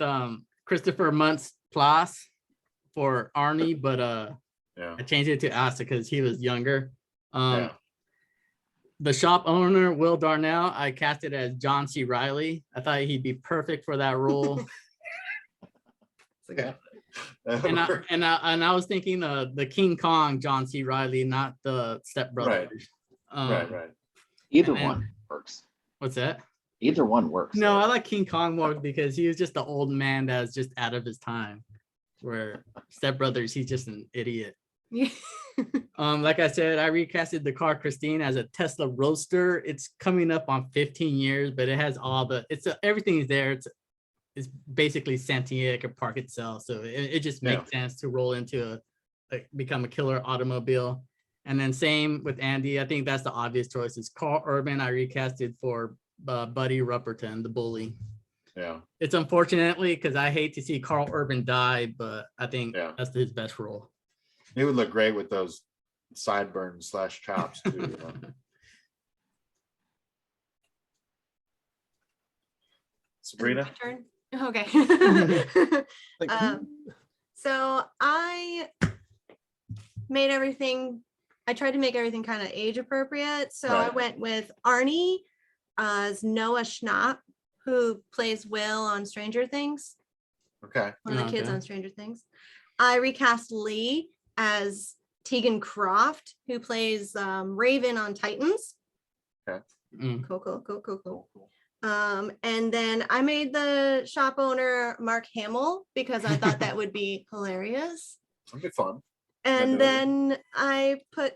Christopher Muntz Plasse for Arnie, but Yeah. I changed it to Asa because he was younger. Yeah. The shop owner, Will Darnell, I casted as John C. Reilly. I thought he'd be perfect for that role. Yeah. and I was thinking the King Kong John C. Reilly, not the Step Brothers. Right. Either and then- one works. What's that? Either one works. No, I like King Kong more because he was just the old man that's just out of his time. Where Step Brothers, he's just an idiot. Yeah. Like I said, I recasted the car Christine as a Tesla Roadster. It's coming up on 15 years, but it has all the everything is there. It's basically sentient, it can park itself, so it just makes sense to roll into become a killer automobile. And then same with Andy. I think that's the obvious choice. Is Carl Urban. I recasted for Buddy Rupperton, the bully. Yeah. It's unfortunately because I hate to see Carl Urban die, but I think Yeah. that's his best role. He would look great with those sideburns / chops too. Sabrina? My turn? Okay. Like, So I made everything, I tried to make everything kind of age appropriate. So I Right. went with Arnie as Noah Schnapp, who plays Will on Stranger Things, Okay. one of the kids Okay. on Stranger Things. I recast Lee as Tegan Croft, who plays Raven on Titans. Mm. Cool. And then I made the shop owner Mark Hamill because I thought that would be hilarious. That'd be fun. And do it. then I put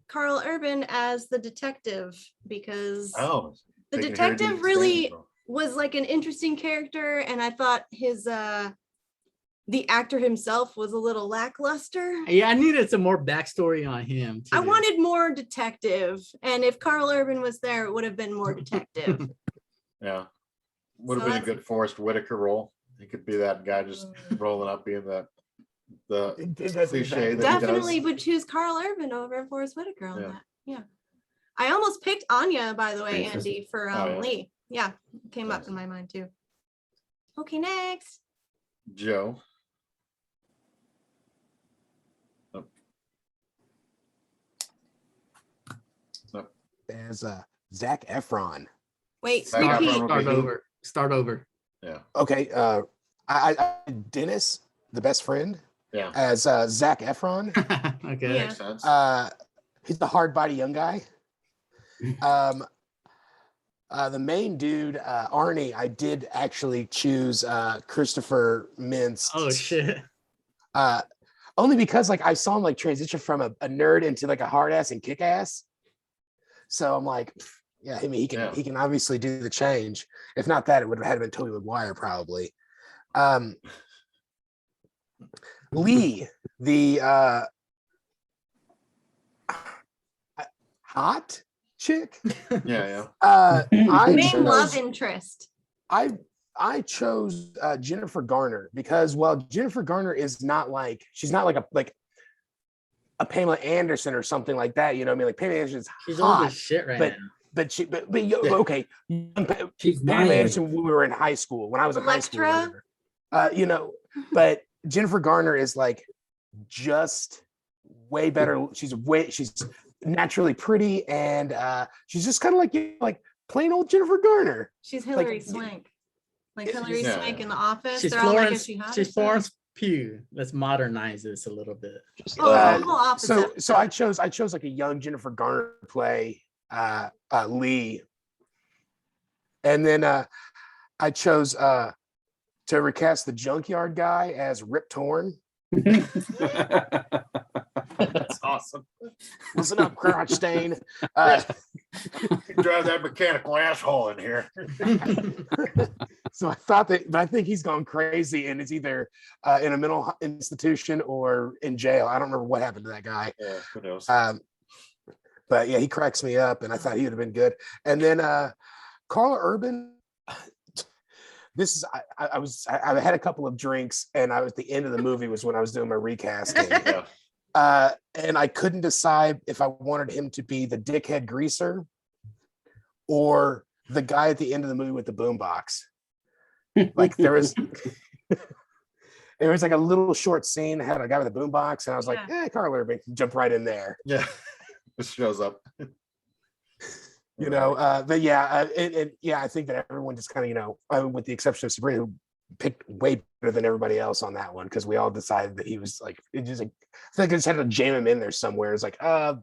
Carl Urban as the detective because Oh. the taking detective Heritage really Stage. was like an interesting character, and I thought his the actor himself was a little lackluster. Yeah, I needed some more backstory on him. I too. wanted more detective, and if Carl Urban was there, it would have been more detective. Yeah. Would have So been a that's- good Forrest Whitaker role. He could be that guy just rolling up being the that's cliche that he Definitely does. would choose Carl Urban over Forrest Whitaker on Yeah. that. Yeah. I almost picked Anya, by the way, Jesus. Andy, for Oh, yeah. Lee. Yeah, it came up Nice. in my mind too. Okay, next. Joe. There's Zac Efron. Wait, Zac repeat. Efron. Start over. Yeah. Okay, I Dennis, the best friend, Yeah. as Zac Efron. Okay. Yeah. Makes sense. He's the hard body young guy. The main dude, Arnie, I did actually choose Christopher Mintz. Oh shit. Only because like I saw him like transition from a nerd into like a hard ass and kick ass. So I'm like, yeah, I mean he can obviously do the change. If not that, it would have had been Tobey Maguire probably. Lee, the hot chick. Yeah. I Main love interest. I I chose Jennifer Garner because, well, Jennifer Garner is not like, she's not like a Pamela Anderson or something like that. You know what I mean? Like Pamela Anderson's She's old hot, as shit right but now. okay. She's my Pamela age. Anderson when we were in high school, when I was in high school, or Electra? whatever. You know, but Jennifer Garner is like just way better. She's naturally pretty, and she's just kind of like, you know, like plain old Jennifer Garner. She's Like, Hillary Swank. Like Hillary Yeah, Swank yeah. in The Office. She's They're all like, Florence. is she hot or She's something? Florence Pugh. Let's modernize this a little bit. Just, Oh, the whole Office So episode. I chose like a young Jennifer Garner to play Lee, and then I chose to recast the Junkyard guy as Rip Torn. That's awesome. Listen up, crotch stain. You drive that mechanical asshole in here. So I thought that, but I think he's gone crazy and is either in a mental institution or in jail. I don't remember what happened to that guy. Yeah, who knows? But yeah, he cracks me up, and I thought he would have been good. And then Carla Urban. This is I had a couple of drinks, and I was at the end of the movie was when I was doing my recasting. Yeah. And I couldn't decide if I wanted him to be the dickhead greaser or the guy at the end of the movie with the boombox. Like there was like a little short scene that had a guy with a boombox, and I was like, Carl Urban, jump right in there. Yeah. This shows up. You know, but yeah, and yeah, I think that everyone just kind of, you know, with the exception of Sabrina, who picked way better than everybody else on that one, because we all decided that he was like, it just like, I think I just had to jam him in there somewhere. It's like, the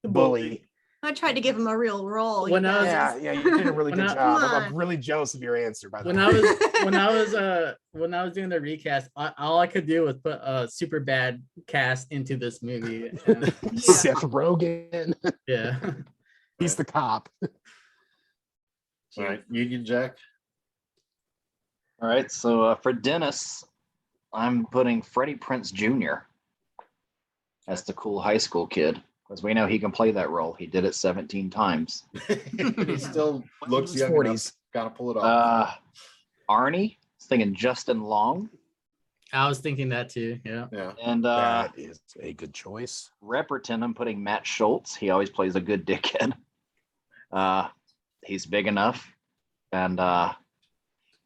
bully. I tried to give him a real role. When I was- Yeah, you did a really good When I- job. Come I'm on. really jealous of your answer, by the When way. when I was doing the recast, all I could do was put a super bad cast into this movie. And, Seth Rogen, yeah. he's the cop. All right, Union Jack. all right. So for Dennis, I'm putting Freddie Prinze Jr. as the cool high school kid, because we know he can play that role. He did it 17 times. He still looks His young 40s. enough. Gotta pull it off. Arnie, I was thinking Justin Long, I was thinking that too. Yeah. Yeah. and That is a good choice. Repperton, I'm putting Matt Schultz. He always plays a good dickhead. He's big enough, and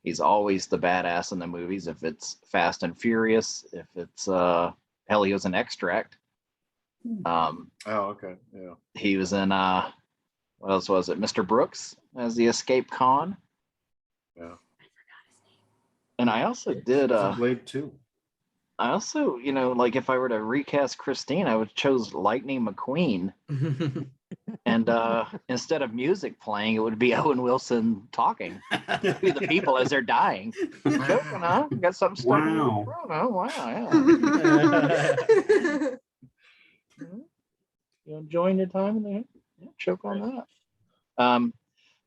he's always the badass in the movies. If it's Fast and Furious, if it's hell, he was in Extract. Oh, okay. Yeah. He was in what else was it? Mr. Brooks as the escape con. Yeah. And I also did It's in Blade 2. I also, you know, like if I were to recast Christine, I would chose Lightning McQueen. And instead of music playing, it would be Owen Wilson talking to the people as they're dying. Joking, huh? You got something stuck in your Wow. throat, huh? Wow, yeah. You enjoying your time in there? Yeah, choke on that.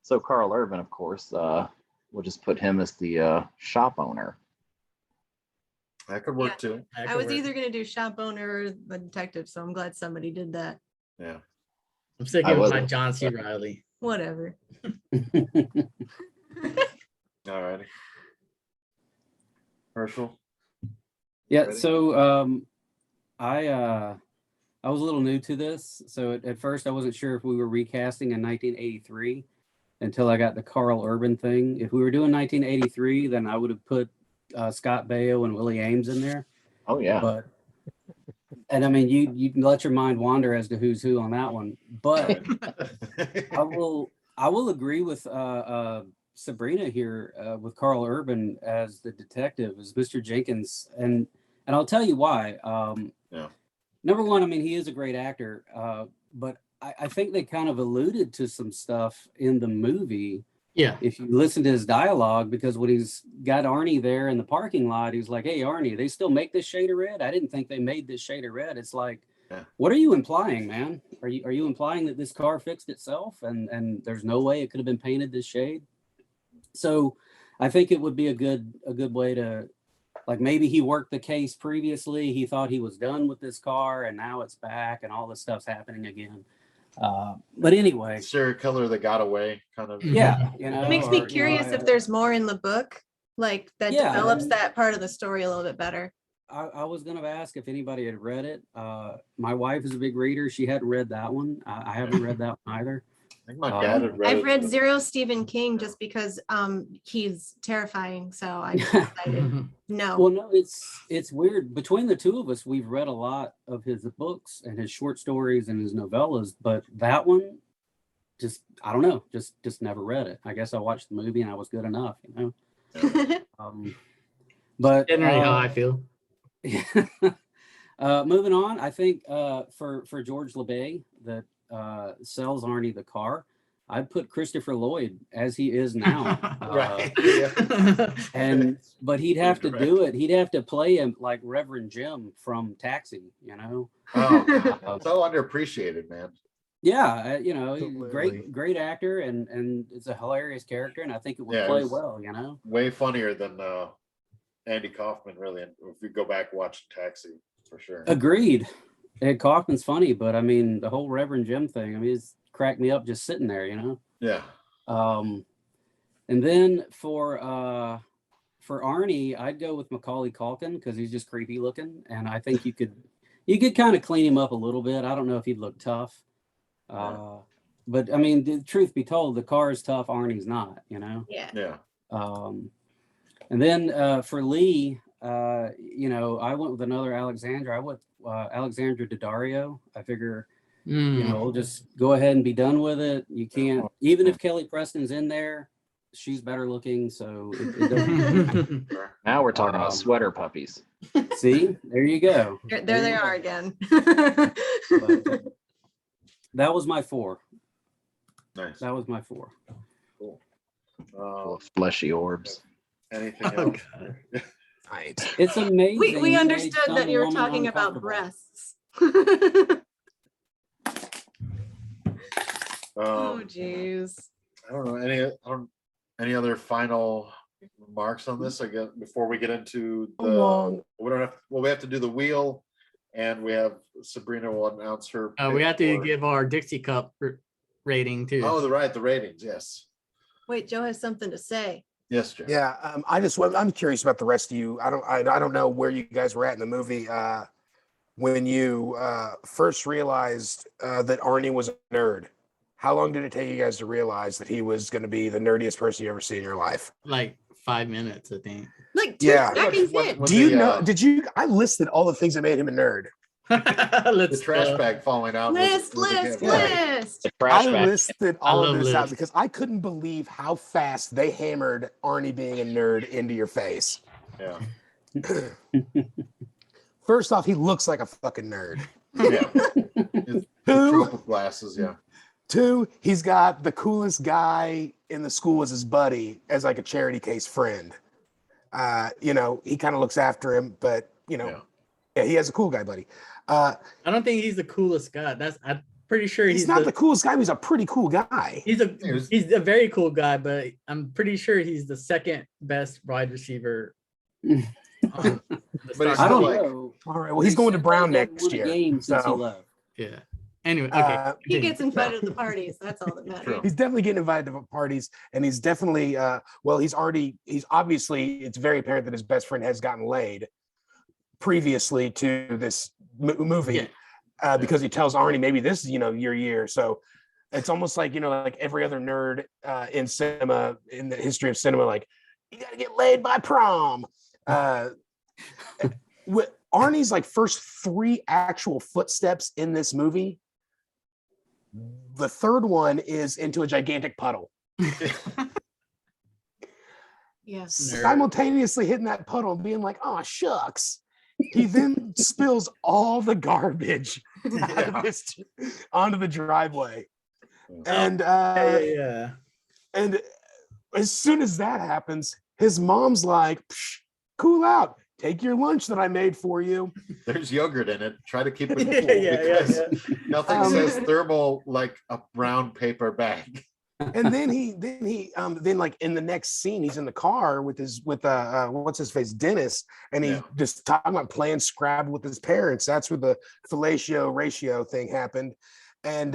So Carl Urban, of course, we'll just put him as the shop owner. That could work Yeah. too. I was either gonna do shop owner or the detective, so I'm glad somebody did that. Yeah. I'm I sticking with my wasn't- John C. Riley. Whatever. All righty. Herschel. Yeah, Ready? so I was a little new to this, so at first I wasn't sure if we were recasting in 1983 until I got the Carl Urban thing. If we were doing 1983, then I would have put Scott Baio and Willie Ames in there. Oh yeah. But and I mean, you can let your mind wander as to who's who on that one. But I will agree with Sabrina here with Carl Urban as the detective, as Mr. Jenkins, and I'll tell you why. Yeah. Number one, I mean, he is a great actor, but I think they kind of alluded to some stuff in the movie. Yeah. If you listen to his dialogue, because when he's got Arnie there in the parking lot, he's like, "Hey, Arnie, they still make this shade of red? I didn't think they made this shade of red." It's like, Yeah. what are you implying, man? Are you implying that this car fixed itself and there's no way it could have been painted this shade? So I think it would be a good way to, like, maybe he worked the case previously. He thought he was done with this car and now it's back and all this stuff's happening again. But anyway, Serial killer that got away, kind of. yeah, you know, It makes me or, you know, curious if there's more in the book, like that Yeah, develops and- that part of the story a little bit better. I was going to ask if anybody had read it. My wife is a big reader. She hadn't read that one. I haven't read that one either. I think my dad had read I've it, read but- Zero Stephen King just because he's terrifying, so I decided no. Well, no, it's weird. Between the two of us, we've read a lot of his books and his short stories and his novellas, but that one, just I don't know, just never read it. I guess I watched the movie and I was good enough, you know. But Generally, how I feel. moving on, I think for George LeBay that sells Arnie the car, I'd put Christopher Lloyd as he is now. Right. Yeah. But he'd have to do it. He'd have to play him like Reverend Jim from Taxi, you know. Oh, God. So underappreciated, man. Yeah, you know, he's a Absolutely. great actor, and it's a hilarious character, and I think it would Yeah, it play was- well, you know. Way funnier than Andy Kaufman, really. If we go back watching Taxi, for sure. Agreed. Ed Kaufman's funny, but I mean the whole Reverend Jim thing, I mean, it's cracked me up just sitting there, you know. Yeah. And then for Arnie, I'd go with Macaulay Culkin because he's just creepy looking, and I think you could kind of clean him up a little bit. I don't know if he'd look tough, but I mean, the truth be told, the car is tough. Arnie's not, you know. Yeah. Yeah. And then for Lee, you know, I went with another Alexandra. I went Alexandra Daddario. I figure, you know, we'll just go ahead and be done with it. You can't, even if Kelly Preston's in there, she's better looking. So it doesn't. Now we're talking about sweater puppies. See, there you go. There they are again. But that was my 4. Nice. That was my 4. Cool. Full of fleshy orbs. Anything Oh, else? God. Right. It's amazing. we he made understood some that you were woman talking about uncomfortable. breasts. Oh jeez. I don't know any other final remarks on this. I guess before we get into How the long? we don't have we have to do the wheel, and we have Sabrina will announce her. We pick have to for- give our Dixie Cup rating too. Oh, the ratings. Yes, Wait, Joe has something to say. yes, Jim. Yeah, I'm curious about the rest of you. I don't know where you guys were at in the movie when you first realized that Arnie was a nerd. How long did it take you guys to realize that he was going to be the nerdiest person you ever see in your life? Like 5 minutes, I think. Like 2 Yeah. seconds When- in. when Do you the, know? Did you? I listed all the things that made him a nerd. The Let's trash go. bag falling out. List, was a list, gift, right? list. The trash I bag. listed all of love this out lists. because I couldn't believe how fast they hammered Arnie being a nerd into your face. Yeah, First off, he looks like a fucking nerd. yeah. His Who? tropical glasses. Yeah, 2, he's got the coolest guy in the school as his buddy, as like a charity case friend. You know, he kind of looks after him, but you know, yeah, he has a cool guy buddy. I don't think he's the coolest guy. I'm pretty sure He's not the coolest guy, but he's a pretty cool guy. he's a very cool guy, but I'm pretty sure he's the second best wide receiver. on the But he's Star I don't Like- know. All right, well, he's going to Brown next year. Game since he So left. Yeah. Anyway, okay. He continue. gets invited to the parties. That's all that matters. True. he's definitely getting invited to parties, and he's definitely he's obviously, it's very apparent that his best friend has gotten laid previously to this movie. Yeah. Because he tells Arnie, maybe this is, you know, your year. So it's almost like, you know, like every other nerd in cinema, in the history of cinema, like, you gotta get laid by prom. With Arnie's like first 3 actual footsteps in this movie, the third one is into a gigantic puddle. Yes. Nerd. Simultaneously hitting that puddle and being like, oh shucks. He then spills all the garbage out of his onto the driveway. And Yeah. and as soon as that happens, his mom's like, "Psh, cool out. Take your lunch that I made for you." there's yogurt in it. Try to keep it cool Yeah, because nothing Um, says thermal like a brown paper bag. And then like in the next scene, he's in the car with what's his face, Dennis, and he's Yeah. just talking about playing Scrabble with his parents. That's where the fellatio ratio thing happened. And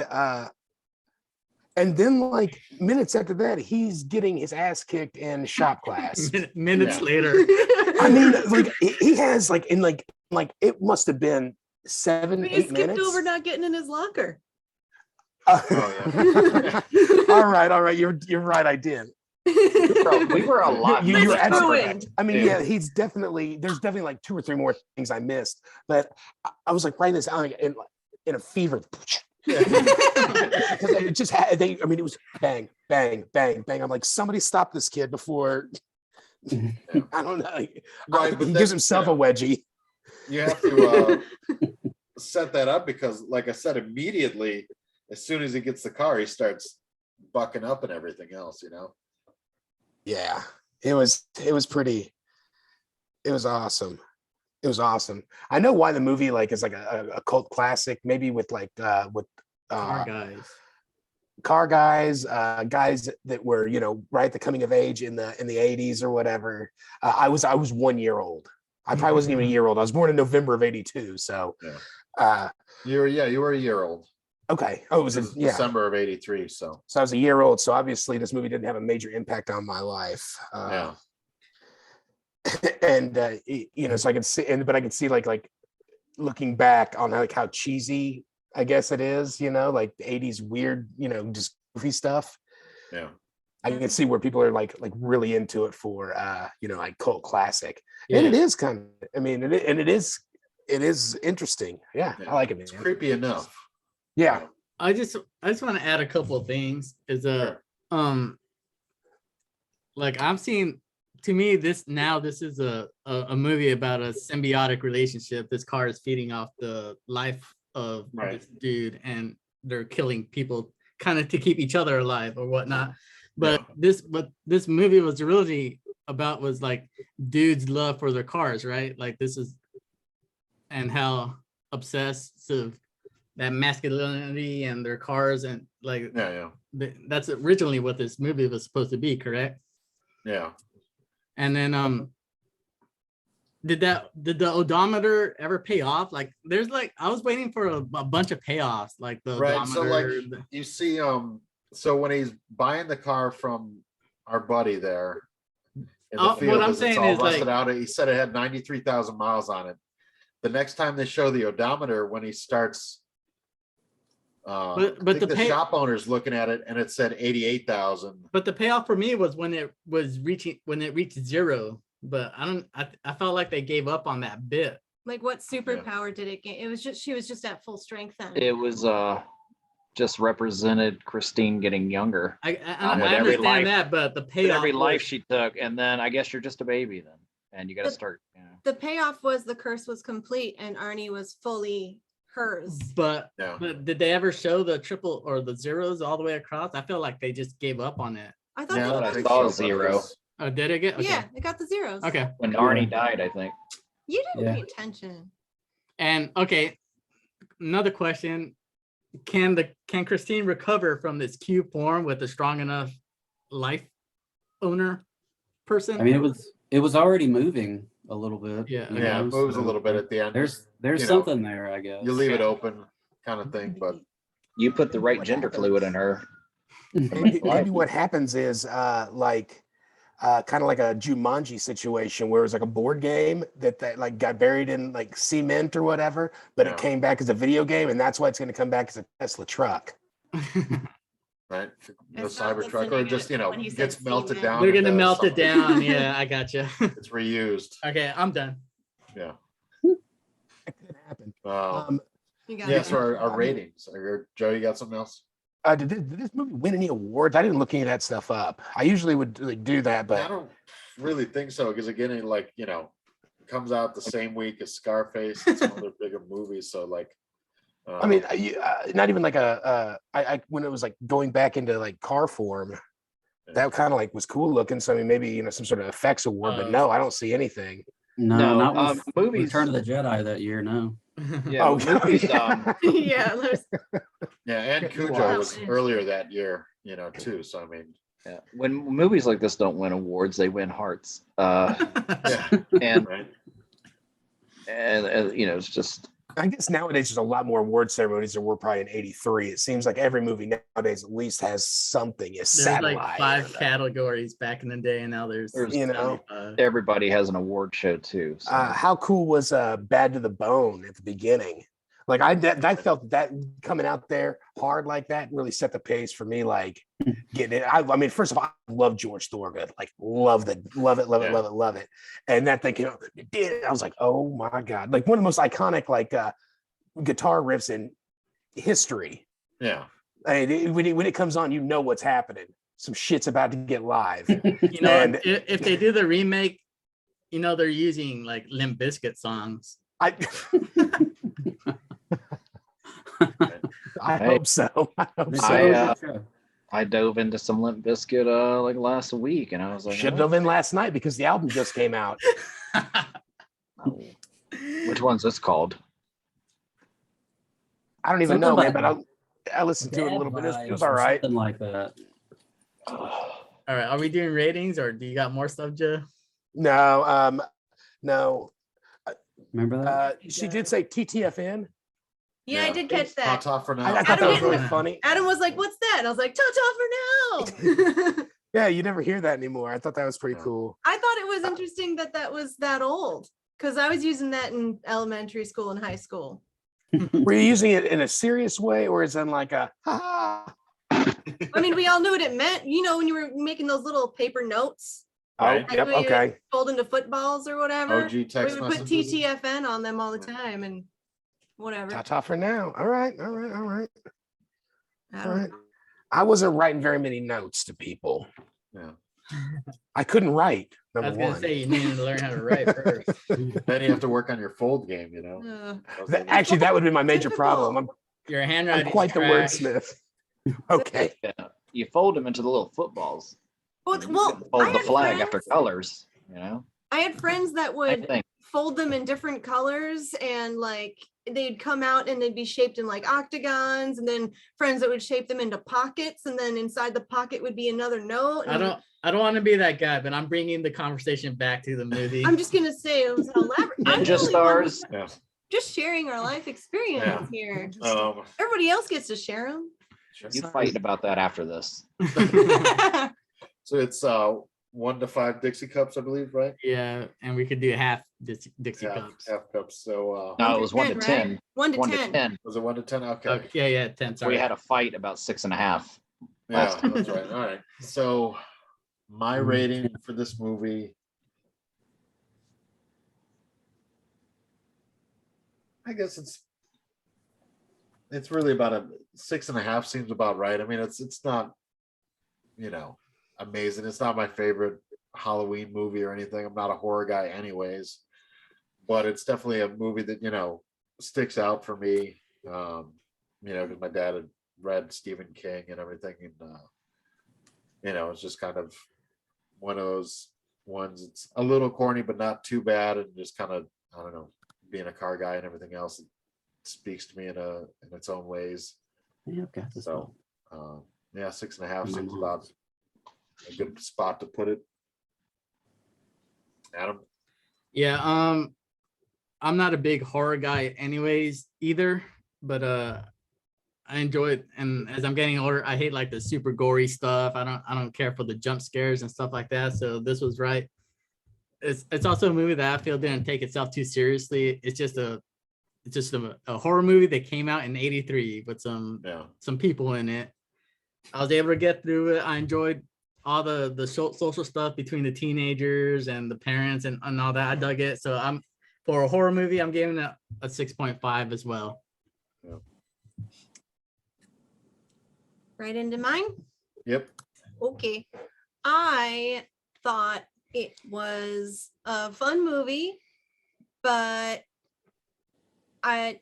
And then like minutes after that, he's getting his ass kicked in shop class. Minutes Yeah. later. I mean, like he has like in like it must have been 7, But 8 you skipped minutes. over not getting in his locker. Oh, all right. You're right. I did. We were a lot. You're Let's absolutely ruined. correct. I mean, Dude. yeah, there's definitely like 2 or 3 more things I missed, but I was like writing this out like, in a fever. yeah. Because it just had it was bang, bang, bang, bang. I'm like, somebody stop this kid before I don't know. Right, but he then, gives himself a wedgie. You have to set that up because, like I said, immediately as soon as he gets the car, he starts bucking up and everything else. Yeah, it was awesome. It was awesome. I know why the movie like is like a cult classic, maybe with like Car guys. car guys, guys that were right at the coming of age in the 80s or whatever. I was 1 year old. I probably wasn't even a year old. I was born in November of 82. So You were a year old. okay. Oh, it was December of 83. So I was a year old. So obviously this movie didn't have a major impact on my life. yeah. And so I could see, but I could see like looking back on like how cheesy I guess it is, like the 80s weird, just goofy stuff. Yeah. I can see where people are like really into it for like cult classic. Yeah. And it is kind of, it is interesting. Yeah, I like it, man. It's creepy enough. Yeah. I just want to add a couple of things. Sure. Like I'm seeing, to me, this is a movie about a symbiotic relationship. This car is feeding off the life of Right. this dude, and they're killing people kind of to keep each other alive or whatnot. But what this movie was really about was like dudes' love for their cars, right? Like this is, and how obsessive that masculinity and their cars, and like that's originally what this movie was supposed to be, correct? Yeah. And then did the odometer ever pay off? Like there's like I was waiting for a bunch of payoffs, like the Right. odometer. So like you see, so when he's buying the car from our buddy there in the field, what I'm it's saying all is rusted like, out. He said it had 93,000 miles on it. The next time they show the odometer, when he starts, but I think the shop owner's looking at it and it said 88,000. But the payoff for me was when it reached zero. But I felt like they gave up on that bit. Like what superpower did it get? It was just, she was just at full strength then. It was just represented Christine getting younger. I with every understand life- that, but the With payoff every life was- she took, and then I guess you're just a baby then, and you got to start. The payoff was the curse was complete and Arnie was fully hers. But Yeah. but did they ever show the triple or the zeros all the way across? I feel like they just gave up on it. I thought Yeah, they I got think saw so, a zero. Oh, did it get? Okay. Yeah, it got the zeros. Okay. When Arnie died, I think. You didn't Yeah. pay attention. And okay, another question: Can Christine recover from this cube form with a strong enough life owner person? I mean, it was already moving a little bit. Yeah. you Yeah, know, it moves a so little bit at the end. There's you know, something there, I guess. You leave it open, kind of thing, but You put the right gender fluid in her. Maybe what happens is kind of like a Jumanji situation where it was like a board game that like got buried in like cement or whatever, but Yeah. it came back as a video game, and that's why it's going to come back as a Tesla truck. right, the It's not Cybertruck, or listening just when he said gets melted semen. down. They're gonna into melt it something. down. Yeah, I gotcha. It's reused. Okay, I'm done. Yeah. That could happen. You got Yeah. it. So our ratings. Joe, you got something else? Did this movie win any awards? I didn't look any of that stuff up. I usually would like, do that, I but don't really think so, because again, it comes out the same week as Scarface and some other bigger movies. So like, I mean, not even like I when it was like going back into like car form, that kind of like was cool looking. So I mean, maybe some sort of effects award, but no, I don't see anything. No, No, not with movies. Return of the Jedi that year. No. Yeah, Oh, movies. Yeah, there's yeah, and Cujo Wow. was earlier that year, too. So I mean, Yeah. When movies like this don't win awards, they win hearts. yeah, And right. and it's just I guess nowadays there's a lot more award ceremonies than were probably in '83. It seems like every movie nowadays at least has something. A There's satellite. like 5 categories back in the day, and now there's There's, you know, 75. everybody has an award show too. So. how cool was Bad to the Bone at the beginning? Like I felt that coming out there hard like that really set the pace for me. Like getting it. I mean, first of all, I love George Thorogood. Like love it, love it. And that thing came out. It did. I was like, oh my god! Like one of the most iconic like guitar riffs in history. Yeah. I mean, when it comes on, you know what's happening. Some shit's about to get live. You know, And- if they do the remake, you know, they're using like Limp Bizkit songs. I hope so. I hope It's so. a really good show. I dove into some Limp Bizkit like last week, and I was like, Should have been last night because the album just came out. oh, which one's this called? I don't even Something know, man, about but I listened to it a Bad little bit. It Vibes was or all right. Something like that. All right, are we doing ratings, or do you got more stuff, Joe? No, no. Remember that? She did say TTFN. Yeah, I did catch that. Ta for now. I thought that was really Adam- funny. Adam was like, "What's that?" And I was like, "Ta-ta for now." Yeah, you never hear that anymore. I thought that was pretty Yeah. cool. I thought it was interesting that that was that old because I was using that in elementary school and high school. Were you using it in a serious way or is it like a ha? I mean, we all knew what it meant. You know, when you were making those little paper notes, Oh, Right. yep, Like we okay. fold into footballs or whatever. OG We text would put messages. TTFN on them all the time and whatever. Ta-ta for now. All right. I All don't right. know. I wasn't writing very many notes to people. Yeah. I couldn't write. I Number was gonna one. say you needed to learn how to write first. Then you have to work on your fold game, you know. Actually, that would be my major Typical. problem. Your I'm handwriting quite the wordsmith. Okay. Yeah, you fold them into the little footballs. Well, You well, can I fold the had flag after friends- colors. You know, I had friends that I would think fold them in different colors and like they'd come out and they'd be shaped in like octagons, and then friends that would shape them into pockets, and then inside the pocket would be another note. I don't want to be that guy, but I'm bringing the conversation back to the movie. I'm just gonna say it was elaborate. I'm Ninja the only one stars. Yeah. just sharing our life experience here. Everybody else gets to share them. You fighting about that after this? So it's 1 to 5 Dixie cups, I believe, right? Yeah, and we could do half Dixie Yeah, cups. half cups. So No, it was 1 to right? 10. 1 to 1 10. to 10. was it 1 to 10? Okay. Okay, yeah, 10. Sorry. We had a fight about 6.5. Yeah, that's right. All right. So my rating for this movie, I guess it's really about a 6.5 seems about right. I mean, it's not, you know, amazing. It's not my favorite Halloween movie or anything. I'm not a horror guy anyways, but it's definitely a movie that, you know, sticks out for me. You know, because my dad had read Stephen King and everything, and you know, it's just kind of one of those ones. It's a little corny, but not too bad, and just kind of, I don't know, being a car guy and everything else, it speaks to me in its own ways. Yeah, I've got this. So, yeah, 6.5 seems Mhm. about a good spot to put it. Adam, Yeah, I'm not a big horror guy anyways either, but I enjoy it, and as I'm getting older, I hate like the super gory stuff. I don't care for the jump scares and stuff like that. So this was right. It's also a movie that I feel didn't take itself too seriously. It's just a horror movie that came out in '83 with some people in it. I was able to get through it. I enjoyed all the social stuff between the teenagers and the parents and all that. I dug it. So for a horror movie, I'm giving it a 6.5 as well. Right into mine. yep. Okay. I thought it was a fun movie, but it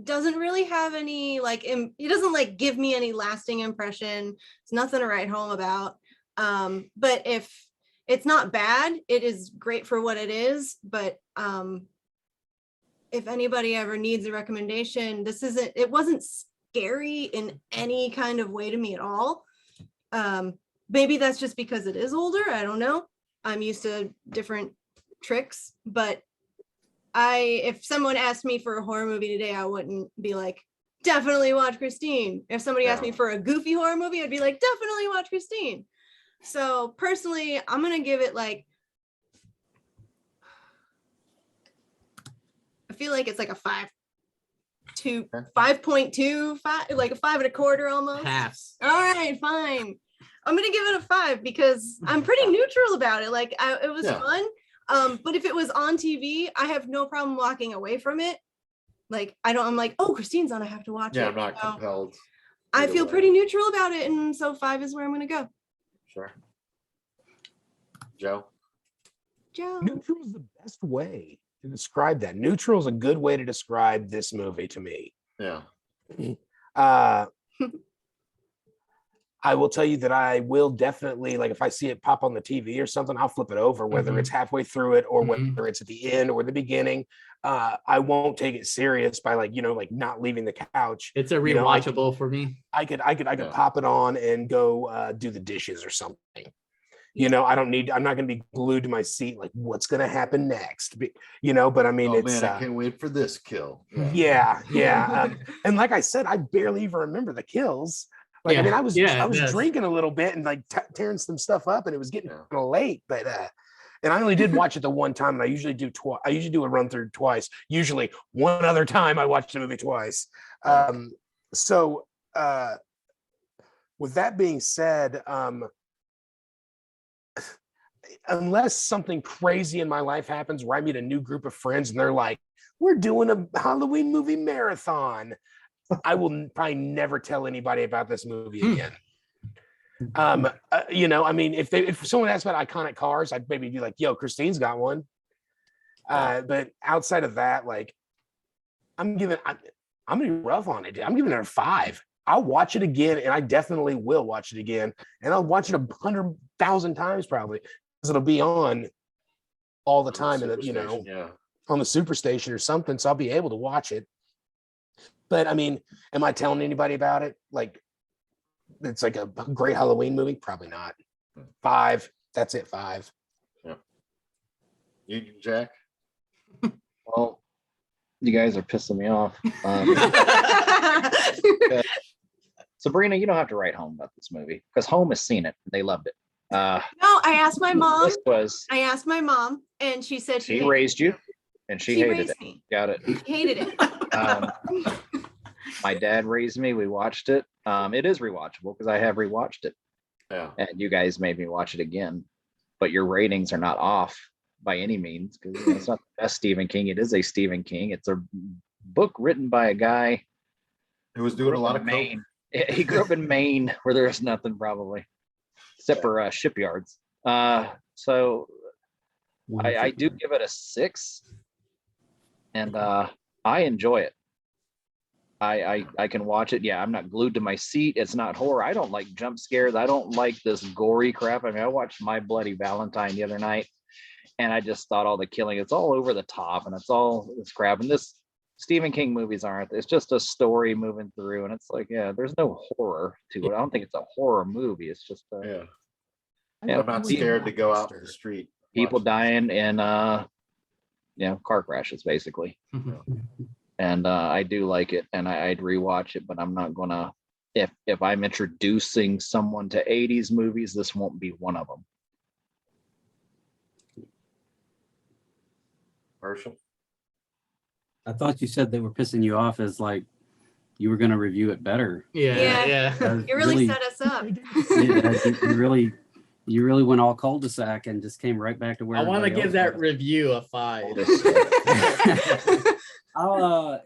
doesn't really have any it doesn't like give me any lasting impression. It's nothing to write home about. But if it's not bad, it is great for what it is. But if anybody ever needs a recommendation, it wasn't scary in any kind of way to me at all. Maybe that's just because it is older. I don't know. I'm used to different tricks, but if someone asked me for a horror movie today, I wouldn't be like, definitely watch Christine. If somebody asked me for a goofy horror movie, I'd be like, definitely watch Christine. So personally, I'm gonna give it like, I feel like it's like a 5.25, like a 5.25 almost. Halves. All right, fine. I'm gonna give it a 5 because I'm pretty neutral about it. Like it was fun. But if it was on TV, I have no problem walking away from it. Like I'm like, oh, Christine's on, I have to watch it. Yeah, I'm not compelled. I feel pretty neutral about it, and so 5 is where I'm gonna go. Sure. Joe? Neutral is the best way to describe that. Neutral is a good way to describe this movie to me. Yeah. I will tell you that I will definitely, like, if I see it pop on the TV or something, I'll flip it over, whether it's halfway through it or whether it's at the end or the beginning. I won't take it serious by like not leaving the couch. It's a rewatchable for me. I could pop it on and go do the dishes or something. I'm not going to be glued to my seat. Like, what's going to happen next? But I mean, man, I can't wait for this kill. Yeah. And like I said, I barely even remember the kills. Like, I mean, I was drinking a little bit and like tearing some stuff up, and it was getting kind of late. But and I only did watch it the one time, and I usually do I usually do a run through twice. Usually, one other time I watched the movie twice. So with that being said, unless something crazy in my life happens where I meet a new group of friends and they're like, "We're doing a Halloween movie marathon," I will probably never tell anybody about this movie again. I mean, if someone asks about iconic cars, I'd maybe be like, "Yo, Christine's got one." But outside of that, like, I'm gonna be rough on it. I'm giving it a 5. I'll watch it again, and I definitely will watch it again, and I'll watch it 100,000 times probably, because it'll be on all the time, and on the Superstation or something. So I'll be able to watch it. But I mean, am I telling anybody about it? Like, it's like a great Halloween movie? Probably not. 5. That's it. 5. Yeah. You, Jack? Well, you guys are pissing me off. Sabrina, you don't have to write home about this movie because home has seen it. They loved it. No, I asked my mom. I asked my mom, and she said she raised you, and she hated it. Me. Got it. She hated it. My dad raised me. We watched it. It is rewatchable because I have rewatched it. Yeah. And you guys made me watch it again. But your ratings are not off by any means, because it's not the best Stephen King. It is a Stephen King. It's a book written by a guy who was doing a lot of Maine. He grew up in Maine, where there's nothing probably except for shipyards. So I do give it a 6, and I enjoy it. I can watch it. Yeah, I'm not glued to my seat. It's not horror. I don't like jump scares. I don't like this gory crap. I mean, I watched My Bloody Valentine the other night, and I just thought all the killing, it's all over the top, and it's all this crap. And this Stephen King movies aren't. It's just a story moving through, and it's like, yeah, there's no horror to it. I don't think it's a horror movie. It's just I'm not scared to go out to the street. People dying in car crashes, basically. And I do like it, and I'd rewatch it, but I'm not gonna. If I'm introducing someone to 80s movies, this won't be one of them. Marshall? I thought you said they were pissing you off as like you were going to review it better. Yeah. You really set us up. You really went all cul-de-sac and just came right back to where I want to give that review a 5. I'll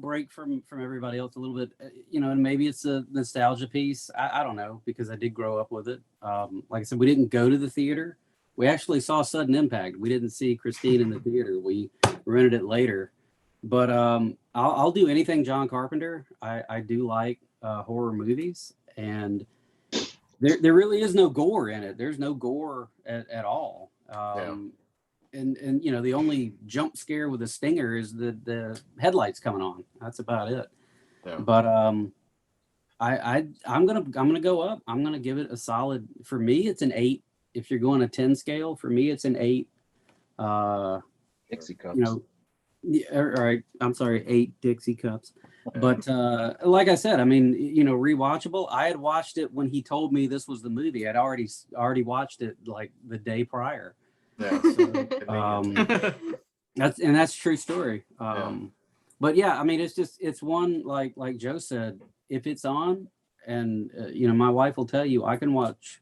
break from everybody else a little bit, and maybe it's a nostalgia piece. I don't know, because I did grow up with it. Like I said, we didn't go to the theater. We actually saw Sudden Impact. We didn't see Christine in the theater. We rented it later. But I'll do anything John Carpenter. I do like horror movies, and there really is no gore in it. There's no gore at all. And the only jump scare with a stinger is the headlights coming on. That's about it. Yeah. But I'm gonna go up. I'm gonna give it a solid. For me, it's an 8. If you're going a 10 scale, for me, it's an 8. Dixie cups. you know, yeah, all right, I'm sorry, 8 Dixie cups. But like I said, I mean, you know, rewatchable. I had watched it when he told me this was the movie. I'd already watched it like the day prior. Yeah. That's true story. But yeah, I mean, it's one like Joe said, if it's on, and you know, my wife will tell you I can watch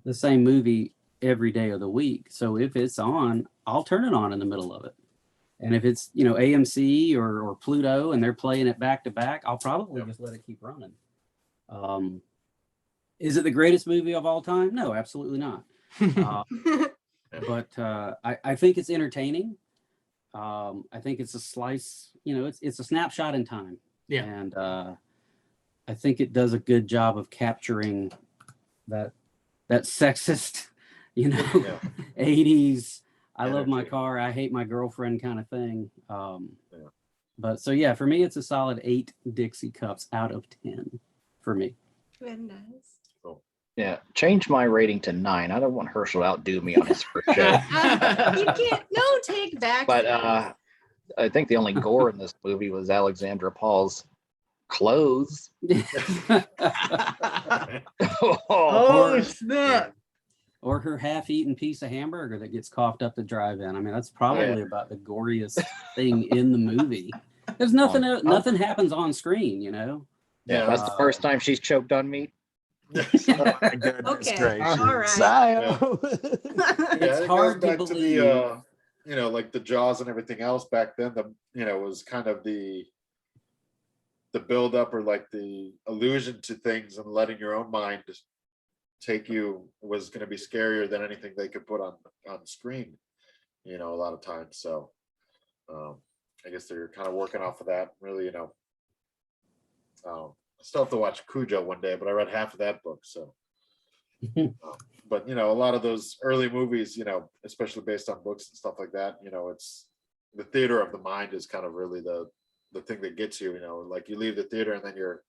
the same movie every day of the week. So if it's on, I'll turn it on in the middle of it. And if it's, you know, AMC or Pluto and they're playing it back to back, I'll probably just let it keep running. Is it the greatest movie of all time? No, absolutely not. But I think it's entertaining. I think it's a slice, you know, it's a snapshot in time. Yeah. And I think it does a good job of capturing that sexist, you know, 80s. I love my car, I hate my girlfriend kind of thing. But so yeah, for me, it's a solid 8 Dixie cups out of 10 for me. Very nice. Yeah, change my rating to 9. I don't want Herschel to outdo me on his first show. You can't. No take back. But I think the only gore in this movie was Alexandra Paul's clothes. Oh snap! Or her half-eaten piece of hamburger that gets coughed up the drive-in. I mean, that's probably about the goriest thing in the movie. There's nothing happens on screen, you know. Yeah, that's the first time she's choked on meat. Oh my goodness Okay, gracious. all right. Sio. It's it hard goes to back believe. the you know, like the Jaws and everything else back then. You know, was kind of the build up or like the allusion to things and letting your own mind take you was going to be scarier than anything they could put on screen. You know, a lot of times. So I guess they're kind of working off of that. Really, you know. I still have to watch Cujo one day, but I read half of that book. So, but you know, a lot of those early movies, you know, especially based on books and stuff like that, you know, it's the theater of the mind is kind of really the thing that gets you. You know, like you leave the theater and then you're,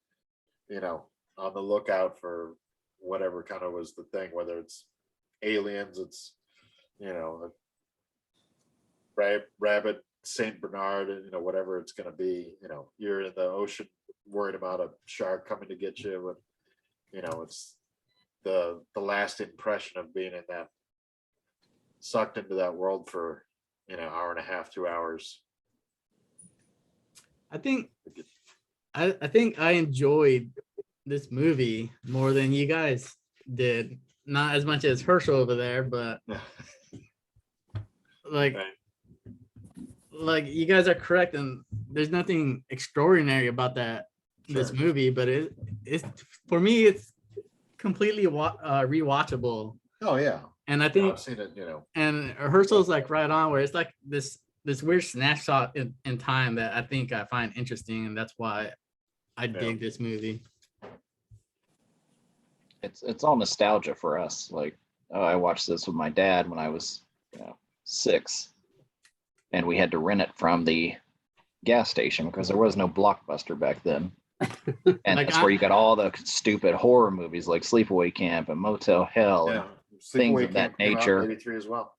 you know, on the lookout for whatever kind of was the thing, whether it's aliens, it's, you know, rabbit, Saint Bernard, and you know, whatever it's going to be. You know, you're in the ocean worried about a shark coming to get you, but you know, it's the last impression of being in that, sucked into that world for, you know, hour and a half, 2 hours. I think I enjoyed this movie more than you guys did. Not as much as Herschel over there, but like like you guys are correct, and there's nothing extraordinary about this movie, but it's for me it's completely rewatchable. Oh yeah, and I think I've seen it, you know. And Herschel's like right on, where it's like this weird snapshot in time that I think I find interesting, and that's why I dig this movie. It's all nostalgia for us. Like, I watched this with my dad when I was, you know, 6, and we had to rent it from the gas station because there was no Blockbuster back then. And Like that's where you got all the stupid horror movies like Sleepaway Camp and Motel Hell and things of that nature. 83 as well.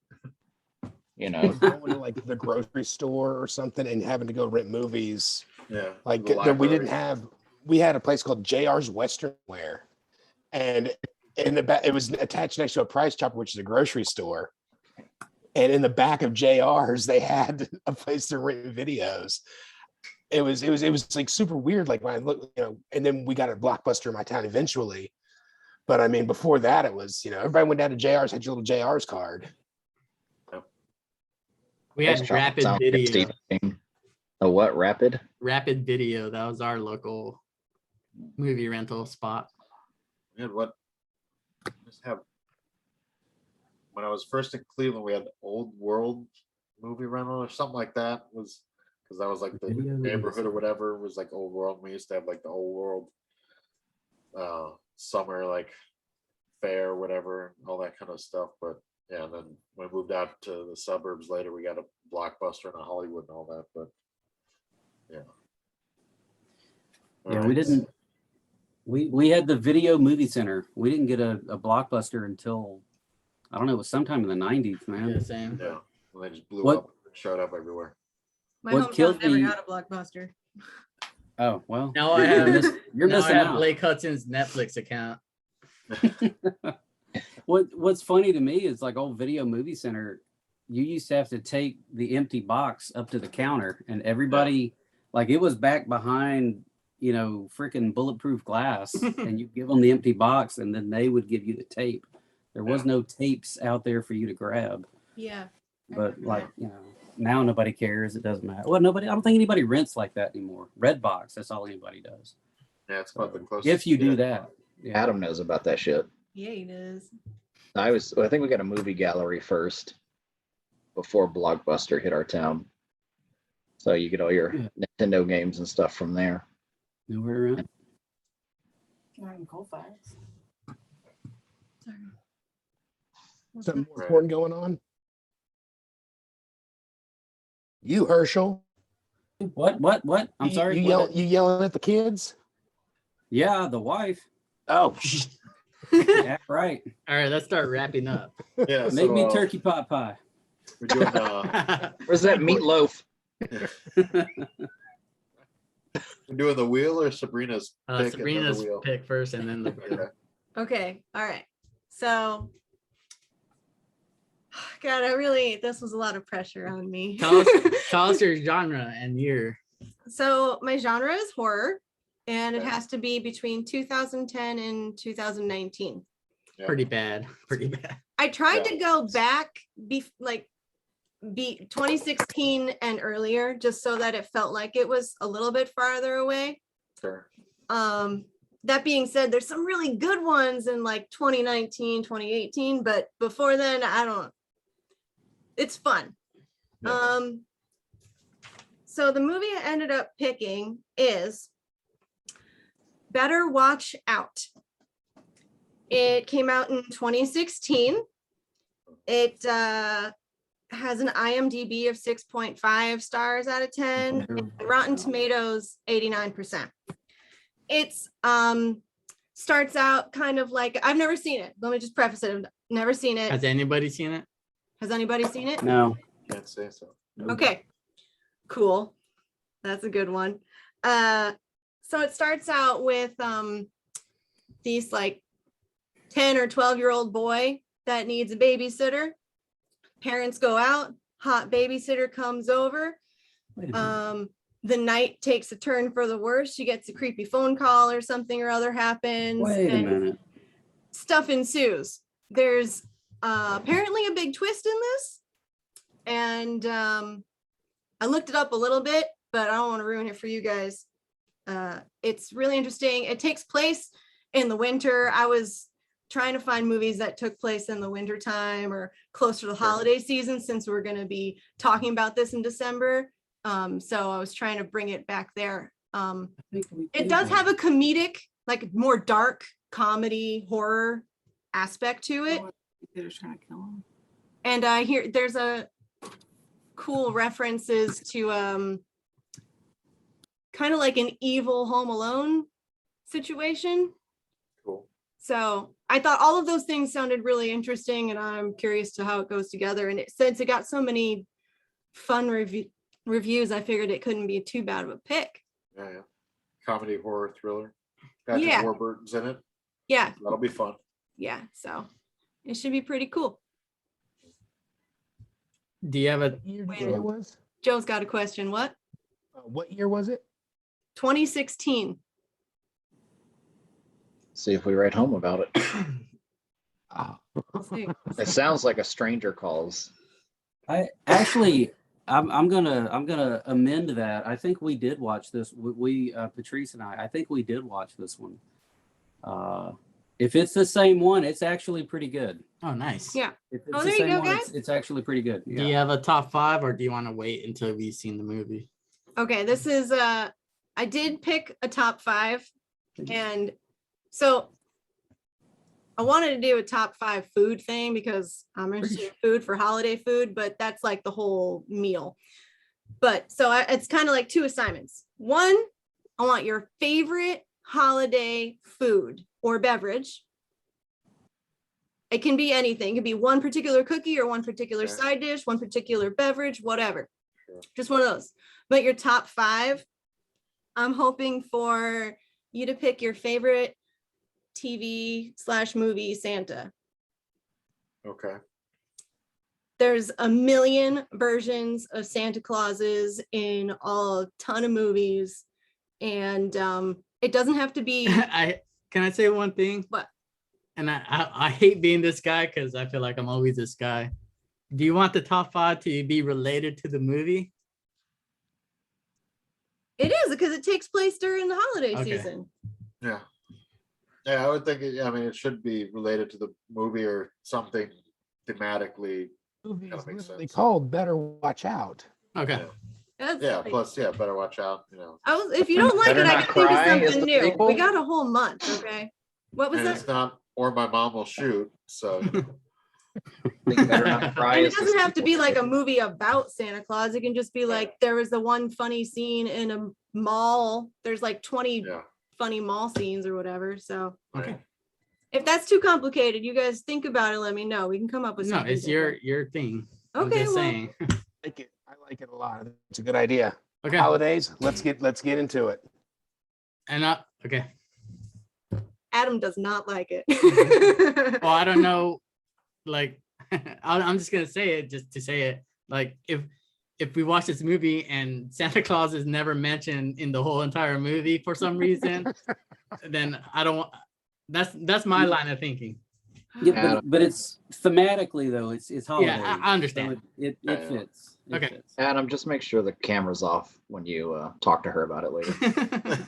You know, Going to like the grocery store or something and having to go rent movies. Yeah, Like we had a place called JR's Western Wear, and in the back it was attached next to a Price Chopper, which is a grocery store. And in the back of JR's, they had a place to rent videos. It was like super weird. Like when I look, you know, and then we got a Blockbuster in my town eventually. But I mean, before that, it was, you know, everybody went down to JR's, had your little JR's card. We had Rapid Video. A what? Rapid Video. That was our local movie rental spot. And what? Just have. When I was first in Cleveland, we had Old World movie rental or something like that. Was because that was like the neighborhood or whatever was like Old World. We used to have like the Old World summer like fair, whatever, and all that kind of stuff. But yeah, and then when we moved out to the suburbs later, we got a Blockbuster and a Hollywood and all that. But yeah, We didn't. We had the Video Movie Center. We didn't get a Blockbuster until, I don't know, it was sometime in the 90s, man. Yeah, same. Yeah, well, they just blew up. showed up everywhere. My What killed hometown never me- had a Blockbuster. Oh well. Now I have You're now I missing have out. Blake Hudson's Netflix account. What's funny to me is like old Video Movie Center. You used to have to take the empty box up to the counter, and everybody like it was back behind, freaking bulletproof glass, and you give them the empty box, and then they would give you the tape. There was no tapes out there for you to grab. Yeah. I But remember like now nobody cares. It doesn't matter. Well, nobody. I don't think anybody rents like that anymore. Redbox. That's all anybody does. Yeah, it's about the closest. If you do get. that. Yeah. Adam knows about that shit. Yeah, he does. I think we got a movie gallery first before Blockbuster hit our town. So you get all your Nintendo games and stuff from there. Nowhere around. Coal fires. Sorry. Something more important going on. You, Herschel. What? I'm sorry. You yelling at the kids? Yeah, the wife. Oh, Yeah, right. All right, let's start wrapping up. Yeah, Make so, me turkey pot pie. We're doing Where's that meatloaf? we're doing the wheel or Sabrina's pick and then Sabrina's the wheel. pick first, and then the Okay. Okay. All right. So, God, this was a lot of pressure on me. tell us your genre and year. So my genre is horror, and it Okay. has to be between 2010 and 2019. Yeah. Pretty bad. Pretty bad. I tried Yeah. to go back, be 2016 and earlier, just so that it felt like it was a little bit farther away. Sure. That being said, there's some really good ones in like 2019, 2018, but before then, it's fun. Yeah. So the movie I ended up picking is Better Watch Out. It came out in 2016. It has an IMDb of 6.5 stars out of 10, and Rotten Tomatoes 89%. It's starts out kind of like, I've never seen it. Let me just preface it. I've never seen it. Has anybody seen it? Has anybody seen it? No. Can't say so. Okay, cool. That's a good one. So it starts out with these like 10 or 12-year-old boy that needs a babysitter. Parents go out, hot babysitter comes over. Wait a minute. The night takes a turn for the worse. She gets a creepy phone call or something or other happens. Wait a and minute. stuff ensues. There's apparently a big twist in this. And I looked it up a little bit, but I don't want to ruin it for you guys. It's really interesting. It takes place in the winter. I was trying to find movies that took place in the winter time or closer to the holiday season, since we're going to be talking about this in December. So I was trying to bring it back there. It does have a comedic, like more dark comedy horror aspect to it. They're trying to kill him. And here there's a cool references to kind of like an evil Home Alone situation. Cool. So I thought all of those things sounded really interesting, and I'm curious to how it goes together. And since it got so many fun reviews, I figured it couldn't be too bad of a pick. Yeah. Comedy, horror, thriller. Patrick Yeah. Warburton's in it. Yeah, That'll be fun. yeah. So it should be pretty cool. Do you have a what year did Wait you a say it minute. was? Joe's got a question. What? What year was it? 2016. See if we write home about it. Ah, We'll see. It sounds like a stranger calls. I'm gonna amend that. I think we did watch this. Patrice and I think we did watch this one. If it's the same one, it's actually pretty good. Oh, nice. Yeah. If it's Oh, the there you same go, one, guys. it's actually pretty good. Do you have a top 5, or do you want to wait until we've seen the movie? Okay, this is I did pick a top 5, and so I wanted to do a top 5 food thing because I'm interested in food for holiday food, but that's like the whole meal. But so it's kind of like 2 assignments. One, I want your favorite holiday food or beverage. It can be anything. It can be one particular cookie or one particular Okay. side dish, one particular beverage, whatever. Sure. Just one of those. But your top 5, I'm hoping for you to pick your favorite TV/movie Santa. Okay. There's a million versions of Santa Clauses in a ton of movies. And it doesn't have to be. Can I say one thing? What? And I hate being this guy because I feel like I'm always this guy. Do you want the top 5 to be related to the movie? It is because it takes place during the holiday Okay. season. Yeah. Yeah, I would think, I mean, it should be related to the movie or something thematically. Movie Kinda is makes literally sense. called Better Watch Out. Okay. Yeah. That's Yeah, like- plus, yeah, better watch out, you know. if you don't like Better it, I Not can think of Cry is something the new. sequel? We got a whole month, okay? What was And that? it's not, or my mom will shoot, so. I think Better Not Cry And it is the doesn't have to be sequel. like a movie about Santa Claus. It can just be like there was the one funny scene in a mall. There's like 20 Yeah. funny mall scenes or whatever. So Okay. if that's too complicated, you guys think about it. Let me know. We can come up with No, something. it's different. your thing. I'm Okay, just well, saying. I like it a lot. It's a good idea. Okay. Holidays. Let's get into it. And okay. Adam does not like it. Well, I don't know. Like, I'm just gonna say it just to say it. Like, if we watch this movie and Santa Claus is never mentioned in the whole entire movie for some reason, then I don't want. That's my line of thinking. Yeah, Adam. but it's thematically though. It's holidays. Yeah, I understand. So it Yeah. fits. It Okay. fits. Adam, just make sure the camera's off when you talk to her about it later.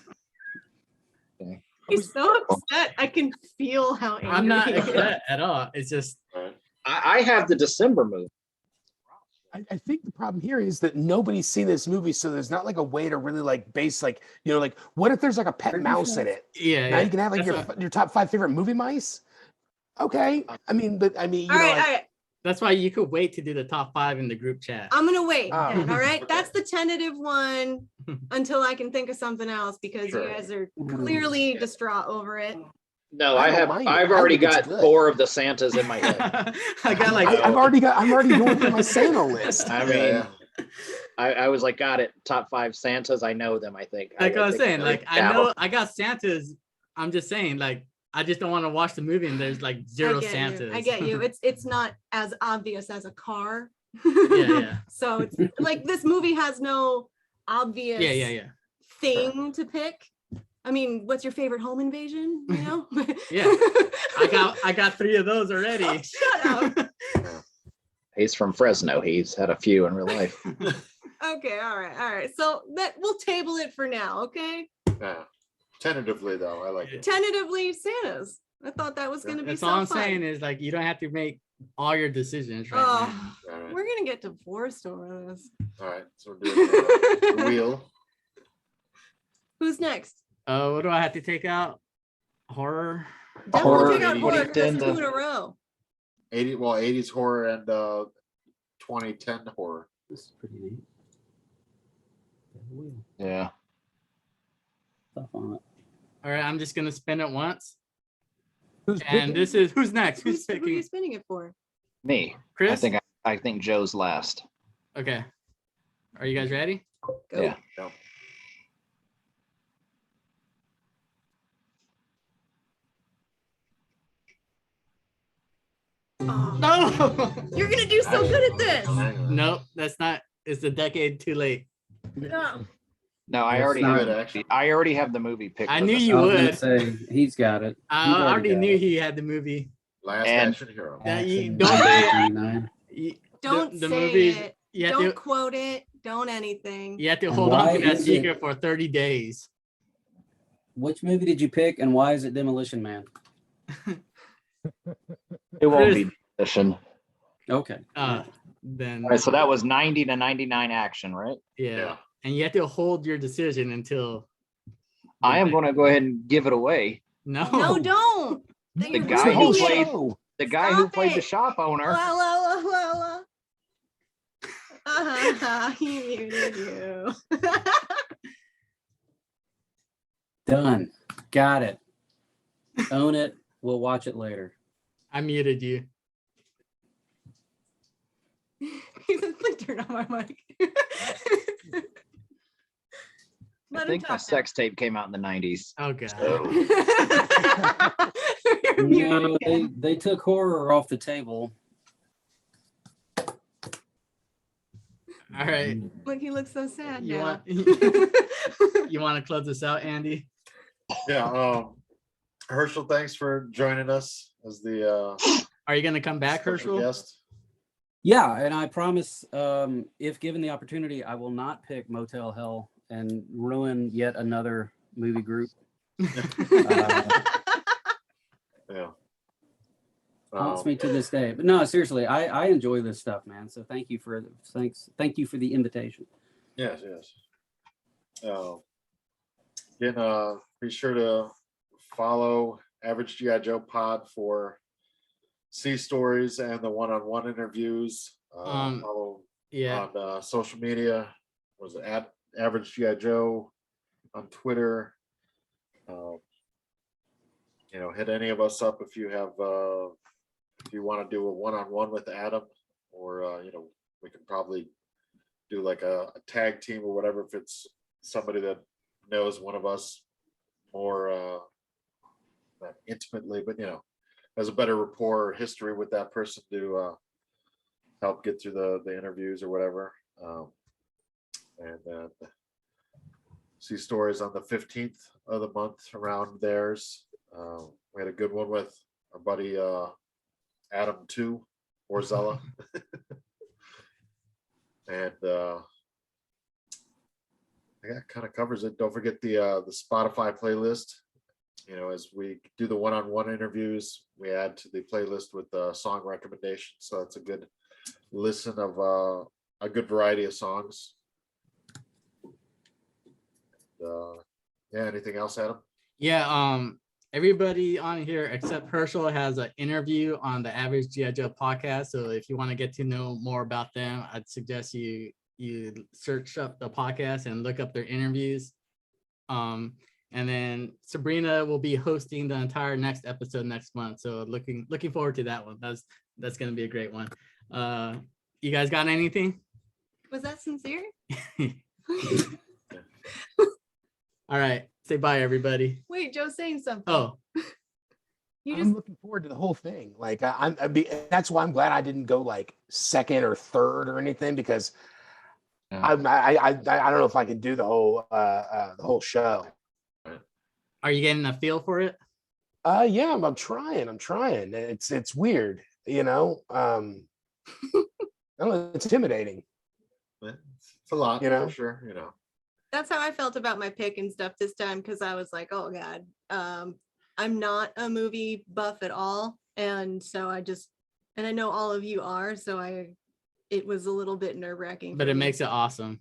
He's so upset. I can feel how angry I'm not he is. upset at all. It's just Right. I have the December movie. I think the problem here is that nobody's seen this movie, so there's not like a way to really like base like, you know, like what if there's like a pet mouse in it? yeah. Now yeah. you can have like That's your top 5 favorite movie mice. Okay, I mean, you All know, right, like, all right. That's why you could wait to do the top 5 in the group chat. I'm gonna wait. Oh. Then, all right, Okay. that's the tentative one until I can think of something else because Sure. you guys are clearly distraught over it. No, I don't mind it. I've I already think it's got good. 4 of the Santas in my head. I got like I'm already going through my Santa list. I Yeah, mean, yeah. I was like, got it. Top 5 Santas. I know them. I think. like I was think saying, I like I dabble. know I got Santas. I'm just saying, like I just don't want to watch the movie and there's like zero I get Santas. you. I get you. It's not as obvious as a car. yeah. So it's like this movie has no obvious Yeah. thing to pick. I mean, what's your favorite home invasion? You know? Yeah. I got 3 of those already. Oh, shut up. He's from Fresno. He's had a few in real life. Okay, all right. So that we'll table it for now, okay? Yeah. Tentatively though, I like it. Tentatively Santas. I thought that was gonna be That's so all I'm fun. saying is like you don't have to make all your decisions right Oh, All right. we're gonna get divorced over this. All right. So we're doing the wheel. Who's next? now. What do I have to take out? Horror. Definitely Horror, take out what do horror you 'cause that's tend 2 to- in a row. 80s horror and 2010 horror. This is pretty neat. The wheel. Yeah. Stuff on it. All right, I'm just gonna spin it once. Who's And this is who's next? Who's Who are you picking? spinning it for? Me. Chris? I think Joe's last. Okay. Are you guys ready? Go. Yeah. Yep. Oh, No. you're gonna do so good at this. Nope, that's not. It's a decade too late. No. No, I That's already not have. good, actually. I already have the movie picked. I for knew this. you I was gonna would. say he's got it. I He's already got knew it. he had the movie. Last And- action hero. That you Action, don't say it. 1999. Don't the say movies- it. You have Don't to. quote it. Don't anything. You have to And hold on why to that is secret for 30 days. Which movie did you pick, and why is it Demolition Man? It won't Chris- be Mission. Okay. Then All right, so that was 90 to 99 action, right? yeah. Yeah. And you have to hold your decision until. I am going to go ahead and give it away. No. No, don't. The You're guy whole who ruining played- it. show. The guy who Stop played the it. shop owner. La, la, la, la, la. He muted you. Done. Got it. Own it. We'll watch it later. I muted you. He said, please turn on my mic. I think my sex tape came out in the 90s. Oh god. You're muted No, again. they took horror off the table. All right. Look, he looks so sad You now. You want to close this out, Andy? Yeah. Herschel, thanks for joining us as the Are you gonna come back, special Herschel? guest. Yeah, and I promise, if given the opportunity, I will not pick Motel Hell and ruin yet another movie group. Yeah. Haunts me to this day. But no, seriously, I enjoy this stuff, man. So thank you for the invitation. Yes. Again, be sure to follow Average G.I. Joe Pod for C stories and the one-on-one interviews. Follow Yeah. on social media. Was it at Average G.I. Joe on Twitter? Hit any of us up if you have if you want to do a one-on-one with Adam, or we can probably do like a tag team or whatever if it's somebody that knows one of us more not intimately, but has a better rapport or history with that person to help get through the interviews or whatever. And then see stories on the 15th of the month around theirs. We had a good one with our buddy Adam 2 Orzella. And that kind of covers it. Don't forget the Spotify playlist. As we do the one-on-one interviews, we add to the playlist with song recommendations. So it's a good listen of a good variety of songs. Yeah, anything else, Adam? Yeah. Everybody on here except Herschel has an interview on the Average G.I. Joe podcast. So if you want to get to know more about them, I'd suggest you search up the podcast and look up their interviews. And then Sabrina will be hosting the entire next episode next month. So looking forward to that one. That's gonna be a great one. You guys got anything? Was that sincere? All right. Say bye, everybody. Wait, Joe's saying something. Oh, You I'm just looking forward to the whole thing. Like that's why I'm glad I didn't go like second or third or anything, because Yeah. I don't know if I can do the whole show. are you getting a feel for it? Yeah, I'm trying. It's weird, I don't know, it's intimidating. It's a lot, for sure. that's how I felt about my pick and stuff this time, because I was like, oh god, I'm not a movie buff at all, and so I know all of you are, so it was a little bit nerve-wracking. But it makes it awesome.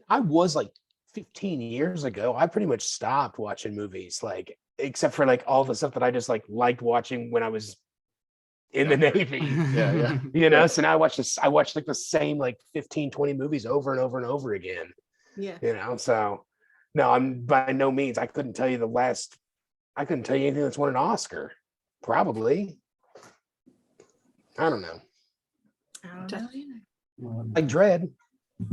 I was like 15 years ago, I pretty much stopped watching movies, like except for like all the stuff that I just like liked watching when I was in the Navy. Yeah. So now I watched like the same like 15, 20 movies over and over and over again. Yeah. So no, I'm by no means, I couldn't tell you anything that's won an Oscar. Probably. I don't know. I don't know. Like Dread.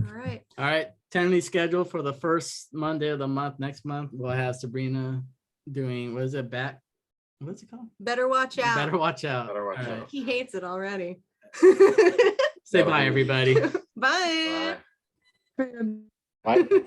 All right. All right. Tentatively scheduled for the first Monday of the month. Next month, we'll have Sabrina doing, what's it called? Better watch out. Better watch out. Better watch All right. out. He hates it already. Say bye, everybody. Bye. Bye. Bye.